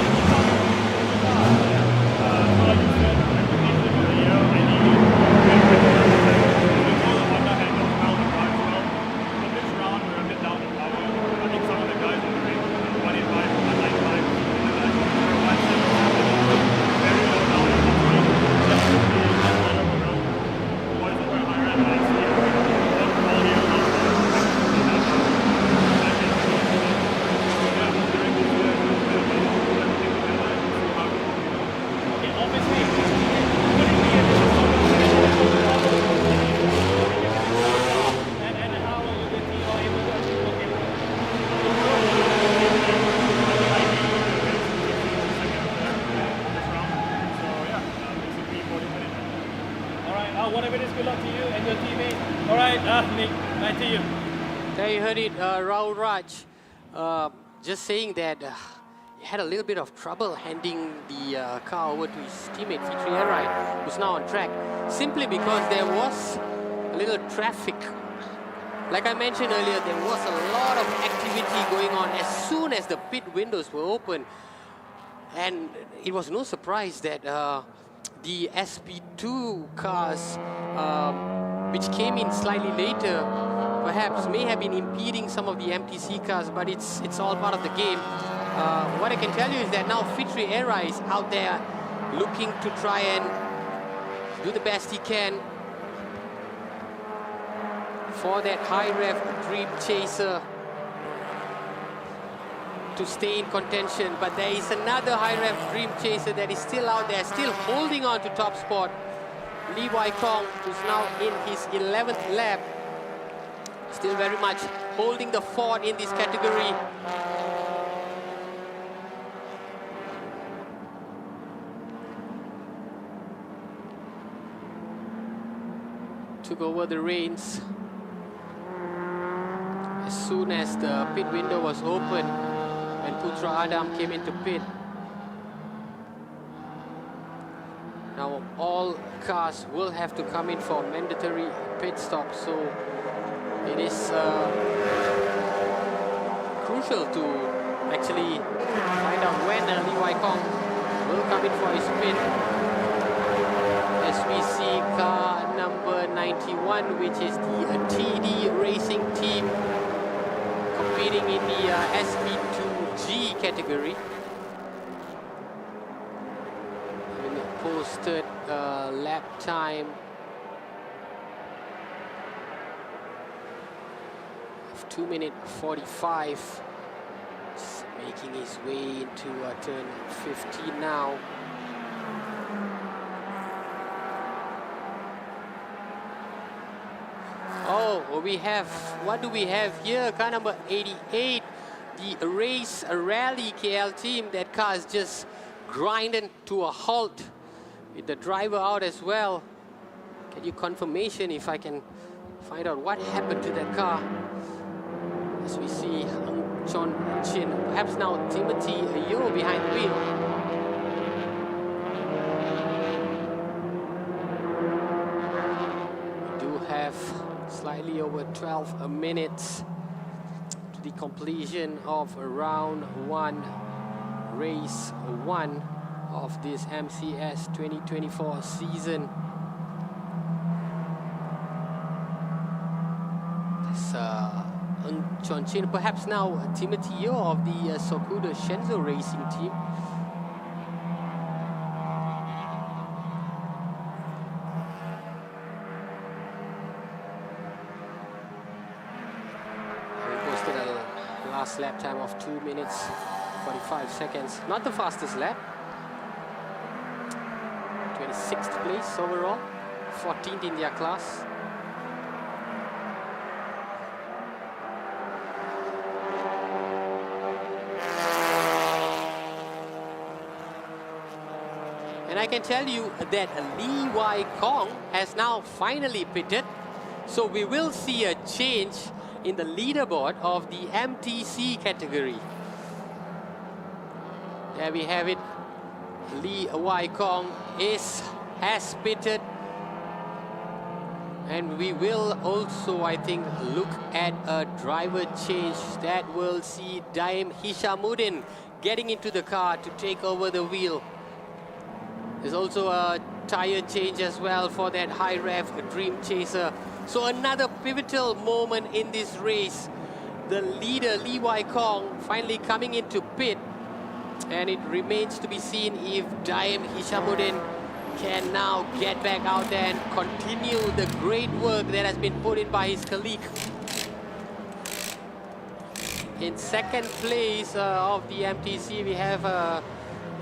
Like you said, expectation of the year, I need to win with the Honda had no well the car as well. So this round, we're a bit down in power. I think some of the guys on the ring, 185, 195, we're 177, very low down in the ring. Definitely a lot of room. Boys over at High I see it. All quality of these Okay, obviously, could it be a little sort of and how are you the team are able to achieve what they want? Alright, whatever it is, good luck to you and your teammate. Alright, Nick, back to you. There you heard it, Rahul Raj just saying that he had a little bit of trouble handing the car over to his teammate V3 Arai, who's now on track, simply because there was a little traffic. Like I mentioned earlier, there was a lot of activity going on as soon as the pit windows were open. And it was no surprise that the SP2 cars, which came in slightly later, perhaps may have been impeding some of the MTC cars, but it's all part of the game. What I can tell you is that now Fitri Era is out there looking to try and do the best he can for that high rev Dream Chaser to stay in contention. But there is another high rev Dream Chaser that is still out there, still holding on to top spot. Lee Wai Kong, who's now in his 11th lap, still very much holding the fort in this category. Took over the reins as soon as the pit window was open and Putra Adam came into pit. Now all cars will have to come in for mandatory pit stop, so it is crucial to actually find out when Lee Wai Kong will come in for his pit. As we see car number 91, which is the TD Racing team, competing in the SP2 G category. Posted lap time of 2 minutes 45. Just making his way into turn 15 now. Oh, we have, what do we have here? Car number 88, the race rally KL team. That car is just grinding to a halt with the driver out as well. Get you confirmation if I can find out what happened to that car. As we see Chon Chin, perhaps now Timothy Yo behind the wheel. We do have slightly over 12 minutes to the completion of round 1, race 1 of this MCS 2024 season. Chon Chin, perhaps now Timothy Yo of the Sokuda Shenzhou Racing team. We posted a last lap time of 2 minutes 45 seconds. Not the fastest lap. 26th place overall, 14th in their class. And I can tell you that Lee Wai Kong has now finally pitted. So we will see a change in the leaderboard of the MTC category. There we have it. Lee Wai Kong has pitted. And we will also, I think, look at a driver change that will see Daim Hishamuddin getting into the car to take over the wheel. There's also a tire change as well for that high rev Dream Chaser. So another pivotal moment in this race. The leader, Lee Wai Kong, finally coming into pit. And it remains to be seen if Daim Hishamuddin can now get back out there and continue the great work that has been put in by his colleague. In second place of the MTC, we have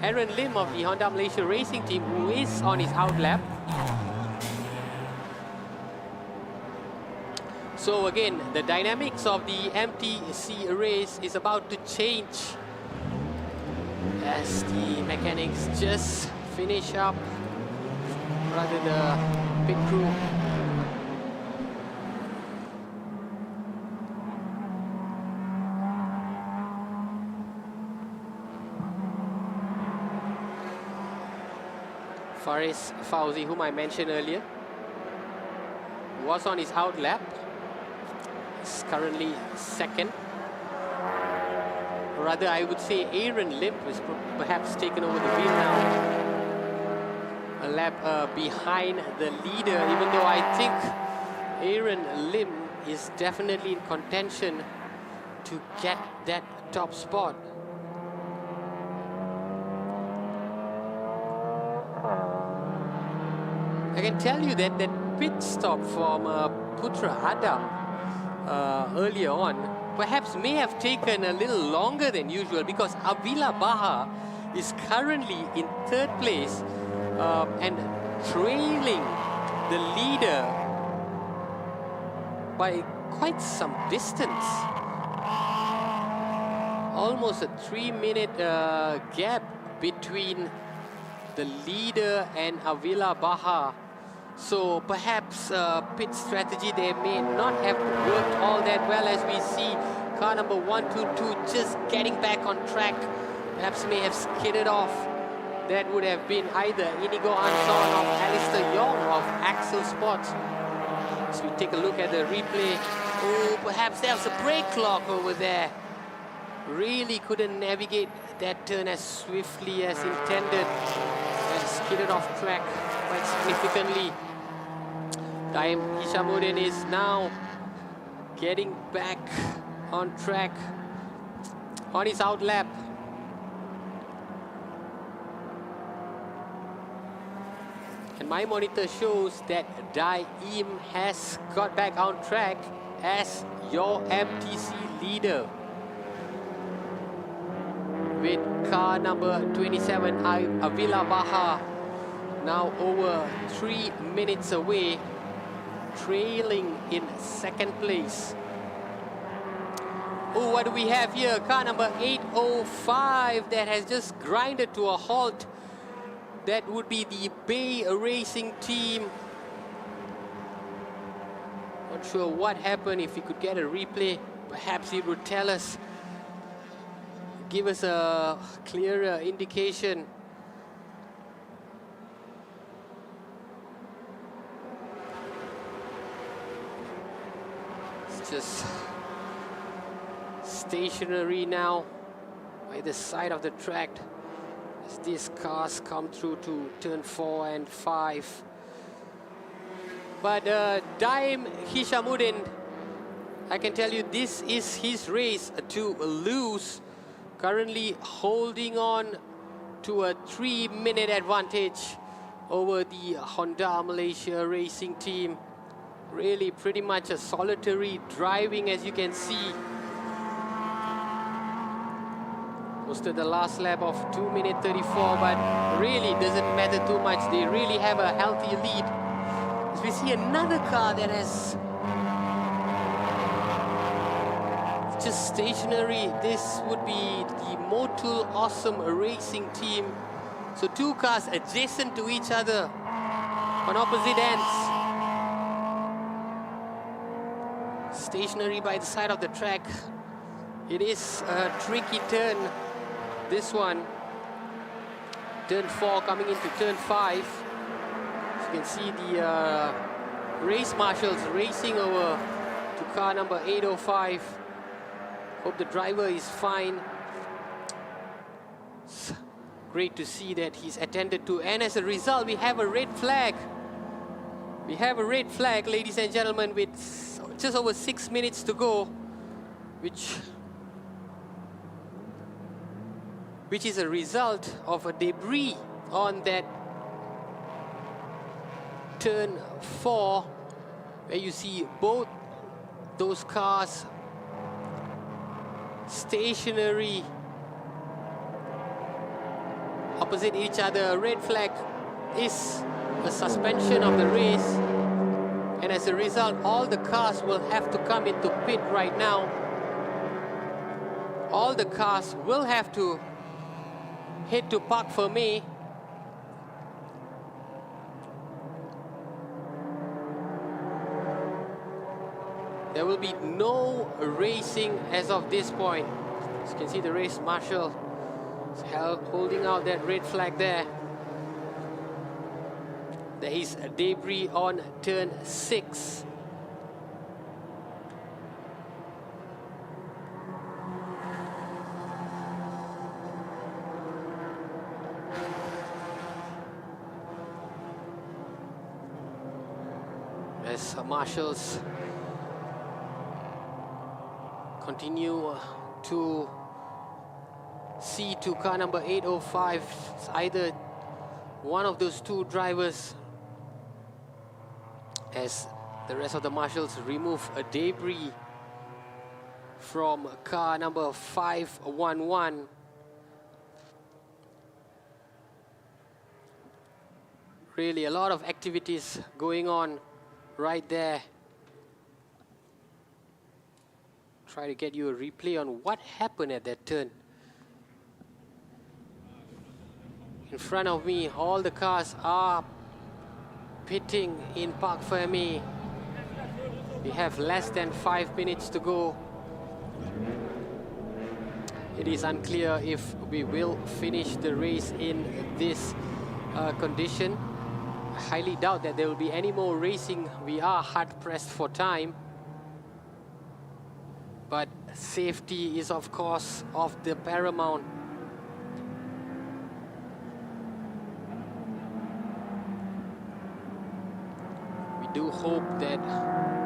Aaron Lim of the Honda Malaysia Racing team, who is on his out lap. So again, the dynamics of the MTC race is about to change as the mechanics just finish up, rather the pit crew. Faris Fauzi, whom I mentioned earlier, was on his out lap. He's currently second. Rather, I would say Aaron Lim is perhaps taken over the wheel now. A lap behind the leader, even though I think Aaron Lim is definitely in contention to get that top spot. I can tell you that that pit stop from Putra Adam earlier on perhaps may have taken a little longer than usual, because Avila Baha is currently in third place and trailing the leader by quite some distance. Almost a 3-minute gap between the leader and Avila Baha. So perhaps pit strategy they may not have worked all that well, as we see car number 122 just getting back on track. Perhaps may have skidded off. That would have been either Inigo Anson or Alistair Young of Axel Sports. As we take a look at the replay, oh, perhaps there was a brake clock over there. Really couldn't navigate that turn as swiftly as intended, and skidded off track quite significantly. Daim Hishamuddin is now getting back on track on his out lap. And my monitor shows that Daim has got back on track as your MTC leader, with car number 27 Avila Baha now over 3 minutes away, trailing in second place. Oh, what do we have here? Car number 805 that has just grinded to a halt. That would be the Bay Racing team. Not sure what happened. If we could get a replay, perhaps it would tell us, give us a clearer indication. It's just stationary now by the side of the track as these cars come through to turn 4 and 5. But Daim Hishamuddin, I can tell you this is his race to lose. Currently holding on to a 3-minute advantage over the Honda Malaysia racing team. Really pretty much a solitary driving, as you can see. Posted the last lap of 2 minutes 34, but really doesn't matter too much. They really have a healthy lead. As we see another car that has just stationary. This would be the Motul Awesome Racing team. So 2 cars adjacent to each other on opposite ends. Stationary by the side of the track. It is a tricky turn, this one. Turn 4 coming into turn 5. As you can see the race marshals racing over to car number 805. Hope the driver is fine. It's great to see that he's attended to. And as a result, we have a red flag. We have a red flag, ladies and gentlemen, with just over 6 minutes to go, which is a result of a debris on that turn 4, where you see both those cars stationary opposite each other. A red flag is a suspension of the race, and as a result, all the cars will have to come into pit right now. All the cars will have to head to Parc Fermé. There will be no racing as of this point. As you can see, the race marshal is holding out that red flag there. There is a debris on turn 6. As marshals continue to see to car number 805. It's either one of those 2 drivers, as the rest of the marshals remove a debris from car number 511. Really a lot of activities going on right there. Try to get you a replay on what happened at that turn. In front of me, all the cars are pitting in Parc Fermé. We have less than 5 minutes to go. It is unclear if we will finish the race in this condition. I highly doubt that there will be any more racing. We are hard pressed for time. But safety is, of course, of the paramount. We do hope that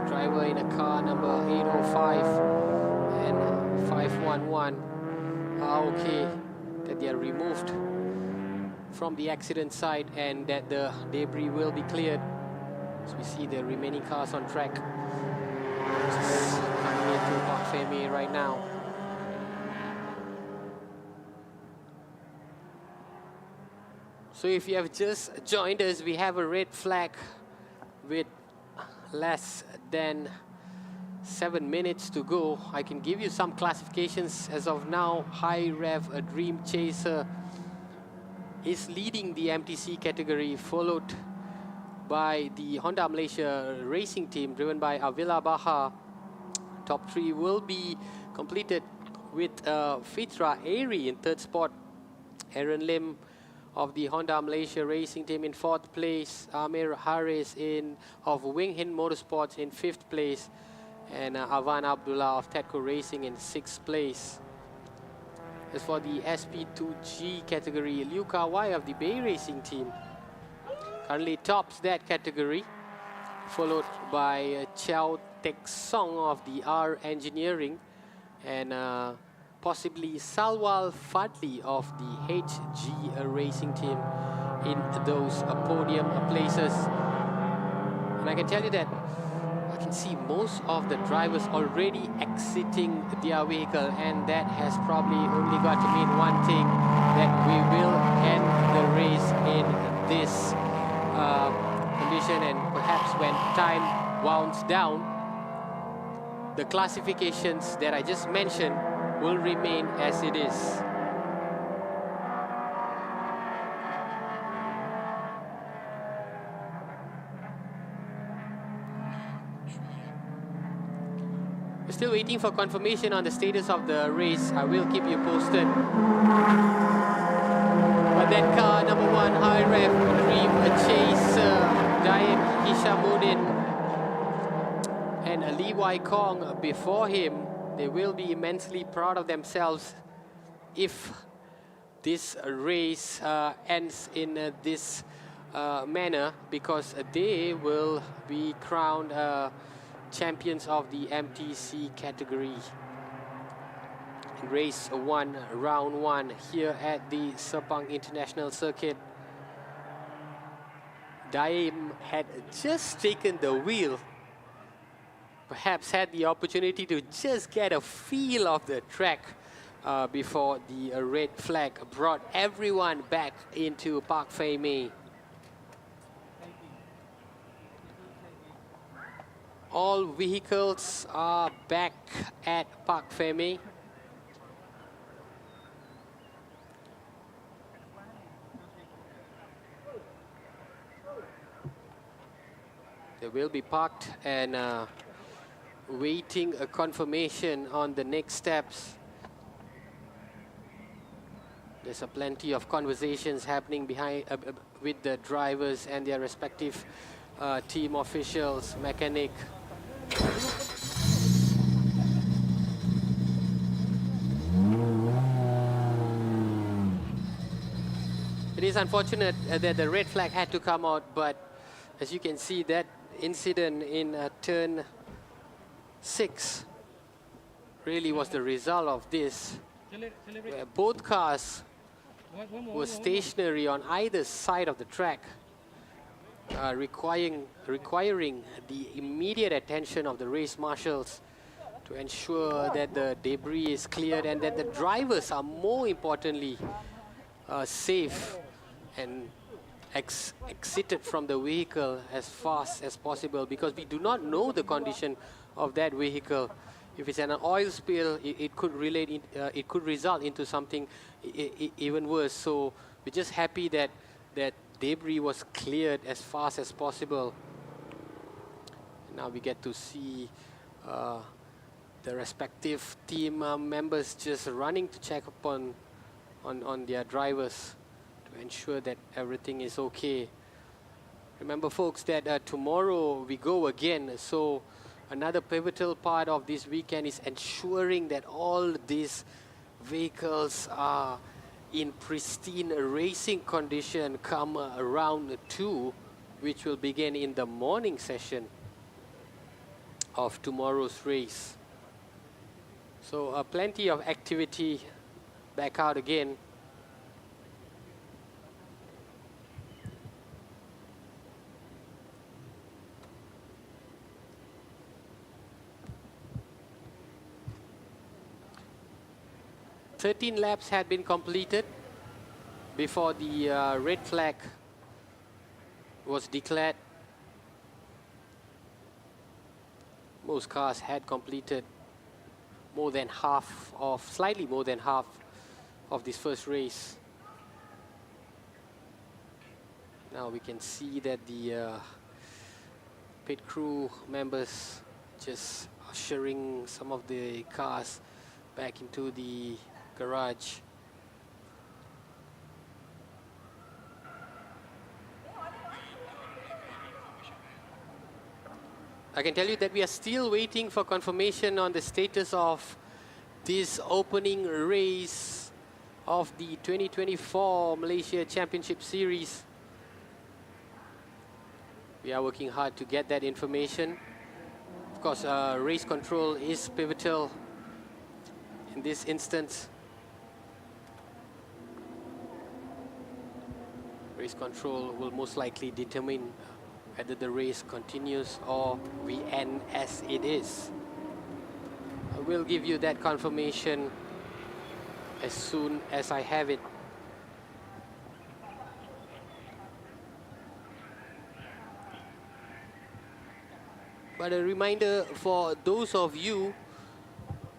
driver in a car number 805 and 511 are okay, that they are removed from the accident site and that the debris will be cleared. As we see the remaining cars on track. Just coming into Parc Fermé right now. So if you have just joined us, we have a red flag with less than 7 minutes to go. I can give you some classifications as of now. High Rev, a Dream Chaser, is leading the MTC category, followed by the Honda Malaysia racing team driven by Avila Baha. Top 3 will be completed with Fitra Airy in 3rd spot, Aaron Lim of the Honda Malaysia racing team in 4th place, Amir Haris of Wing Hin Motorsports in 5th place, and Avan Abdullah of Tedco Racing in 6th place. As for the SP2G category, Liu Kawai of the Bay Racing team currently tops that category, followed by Chow Tek Song of the R Engineering and possibly Salwal Fadli of the HG Racing team in those podium places. And I can tell you that I can see most of the drivers already exiting their vehicle, and that has probably only got to mean one thing, that we will end the race in this condition, and perhaps when time wounds down, the classifications that I just mentioned will remain as it is. We're still waiting for confirmation on the status of the race. I will keep you posted. But that car, number 1, High Rev, Dream Chaser, Daim Hishamuddin, and Lee Wai Kong before him, they will be immensely proud of themselves if this race ends in this manner, because they will be crowned champions of the MTC category. Race 1, round 1 here at the Sepang International Circuit. Daim had just taken the wheel, perhaps had the opportunity to just get a feel of the track before the red flag brought everyone back into Park Fei Mei. All vehicles are back at Park Fei Mei. They will be parked and waiting a confirmation on the next steps. There's plenty of conversations happening behind with the drivers and their respective team officials, mechanic. It is unfortunate that the red flag had to come out, but as you can see, that incident in turn 6 really was the result of this, where both cars were stationary on either side of the track, requiring the immediate attention of the race marshals to ensure that the debris is cleared and that the drivers are, more importantly, safe and exited from the vehicle as fast as possible, because we do not know the condition of that vehicle. If it's an oil spill, it could result into something even worse. So we're just happy that debris was cleared as fast as possible. Now we get to see the respective team members just running to check upon on their drivers to ensure that everything is okay. Remember, folks, that tomorrow we go again. So another pivotal part of this weekend is ensuring that all these vehicles are in pristine racing condition come round 2, which will begin in the morning session of tomorrow's race. So plenty of activity back out again. "13 laps had been completed before the red flag was declared. Most cars had completed more than half of, slightly more than half of this first race. Now we can see that the pit crew members just ushering some of the cars back into the garage. I can tell you that we are still waiting for confirmation on the status of this opening race of the 2024 Malaysia Championship Series. We are working hard to get that information. Of course, race control is pivotal in this instance. Race control will most likely determine whether the race continues or we end as it is. I will give you that confirmation as soon as I have it. But a reminder for those of you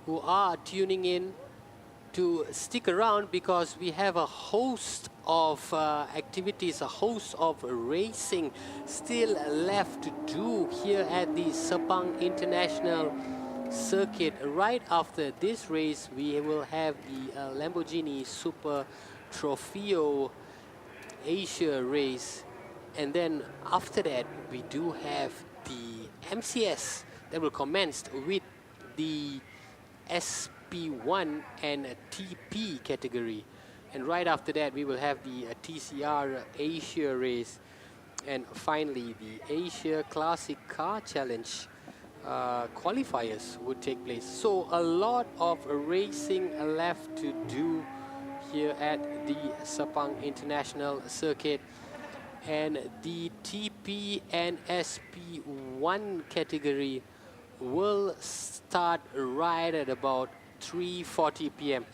who are tuning in to stick around, because we have a host of activities, a host of racing still left to do here at the Sepang International Circuit. Right after this race, we will have the Lamborghini Super Trofeo Asia race. And then after that, we do have the MCS that will commence with the SP1 and TP category. And right after that, we will have the TCR Asia race. And finally, the Asia Classic Car Challenge qualifiers would take place. So a lot of racing left to do here at the Sepang International Circuit. And the TP and SP1 category will start right at about 3:40 p.m.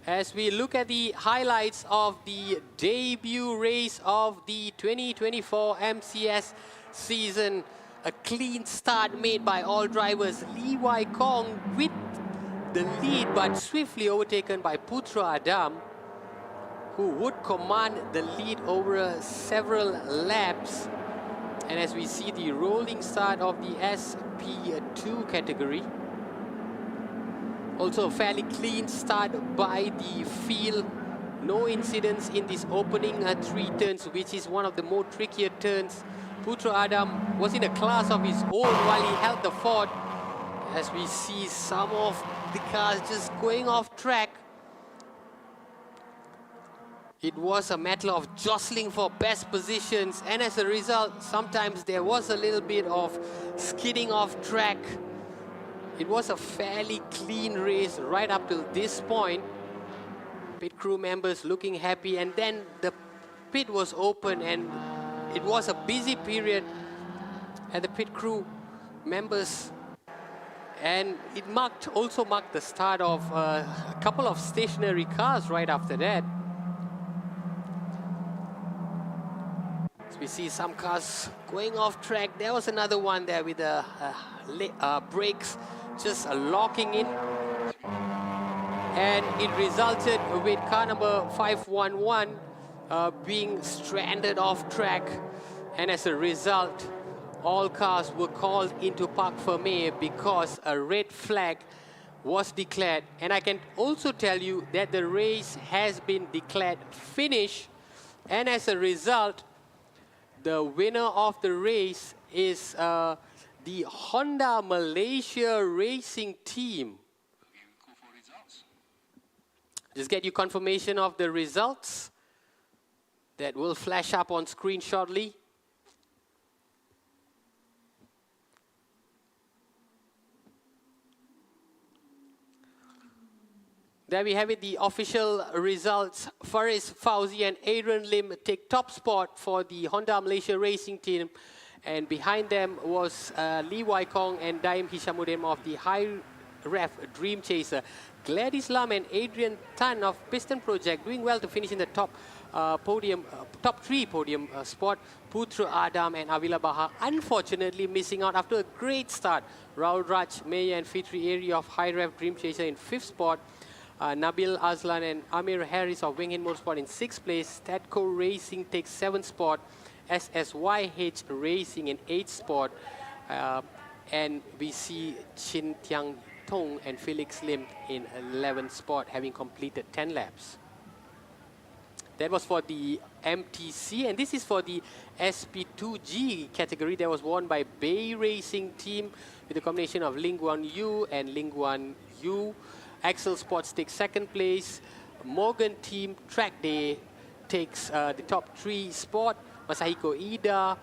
As we look at the highlights of the debut race of the 2024 MCS season, a clean start made by all drivers. Lee Wai Kong with the lead, but swiftly overtaken by Putra Adam, who would command the lead over several laps. And as we see the rolling start of the SP2 category, also a fairly clean start by the field. No incidents in this opening 3 turns, which is one of the more trickier turns. Putra Adam was in a class of his own while he held the fort. As we see some of the cars just going off track. It was a matter of jostling for best positions, and as a result, sometimes there was a little bit of skidding off track. It was a fairly clean race right up till this point. Pit crew members looking happy, and then the pit was open and it was a busy period at the pit crew members. And it also marked the start of a couple of stationary cars right after that. So we see some cars going off track. There was another one there with the brakes just locking in. And it resulted with car number 511 being stranded off track. And as a result, all cars were called into Parc Fermé because a red flag was declared. And I can also tell you that the race has been declared finished. And as a result, the winner of the race is the Honda Malaysia Racing Team. Just get you confirmation of the results that will flash up on screen shortly. There we have it, the official results. Faris Fauzi and Aaron Lim take top spot for the Honda Malaysia Racing Team. And behind them was Lee Wai Kong and Daim Hishamuddin of the ref Dream Chaser. Gladys Lam and Adrian Tan of Piston Project doing well to finish in the top top 3 podium spot. Putra Adam and Avila Baha unfortunately missing out after a great start. Raul Raj, Maya and Fitri Area of High Ref Dream Chaser in 5th spot. Nabil Azlan and Amir Harris of Wing Hin Motorsport in 6th place. Statco Racing takes 7th spot. SSYH Racing in 8th spot. And we see Chin Tiang Tong and Felix Lim in 11th spot, having completed 10 laps. That was for the MTC, and this is for the SP2G category that was won by Bay Racing Team with a combination of Ling Guan Yu and Ling Guan Yu. Axel Sports takes 2nd place. Morgan Team Track Day takes the top 3 spot. Masahiko Ida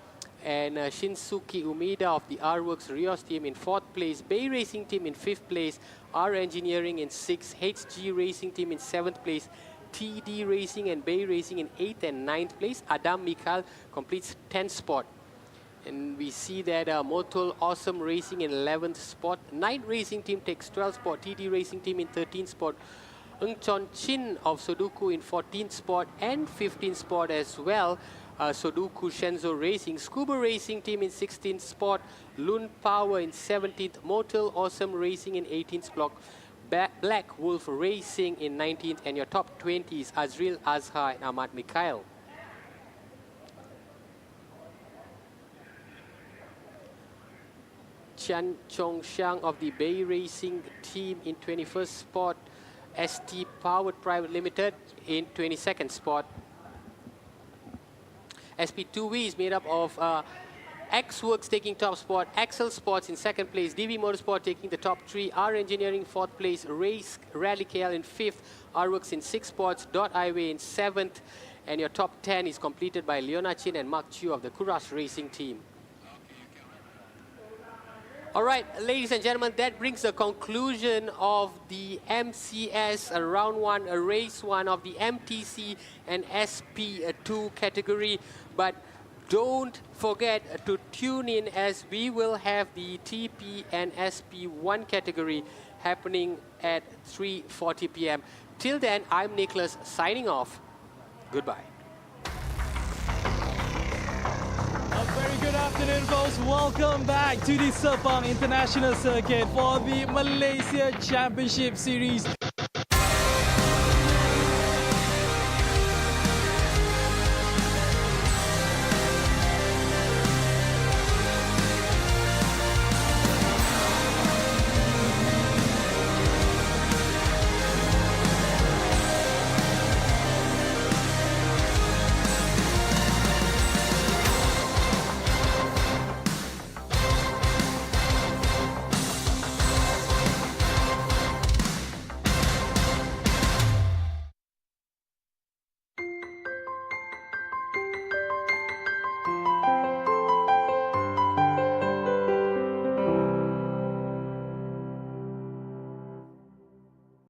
and Shinsuke Umeda of the R-Works Rios team in 4th place. Bay Racing Team in 5th place. R Engineering in 6th. HG Racing Team in 7th place. TD Racing and Bay Racing in 8th and 9th place. Adam Mikhail completes 10th spot. And we see that Motul Awesome Racing in 11th spot. Night Racing Team takes 12th spot. TD Racing Team in 13th spot. Ng Chon Chin of Sudoku in 14th spot and 15th spot as well. Sudoku Shenzhou Racing. Scuba Racing Team in 16th spot. Lun Power in 17th. Motul Awesome Racing in 18th block. Black Wolf Racing in 19th, and your top 20 is Azril Azhar and Ahmad Mikhail. Chan Chong Xiang of the Bay Racing Team in 21st spot. ST Powered Private Limited in 22nd spot. SP2 V is made up of X-Works taking top spot, Axel Sports in 2nd place, DV Motorsport taking the top 3, R Engineering 4th place, Race Rally KL in 5th, R-Works in 6 spots, Dot Highway in 7th, and your top 10 is completed by Leona Chin and Mark Chu of the Kuras Racing team. All right, ladies and gentlemen, that brings the conclusion of the MCS Round 1, Race 1 of the MTC and SP2 category. But don't forget to tune in, as we will have the TP and SP1 category happening at 3:40 p.m. Till then, I'm Nicholas signing off. Goodbye. A very good afternoon, folks. Welcome back to the Sepang International Circuit for the Malaysia Championship Series.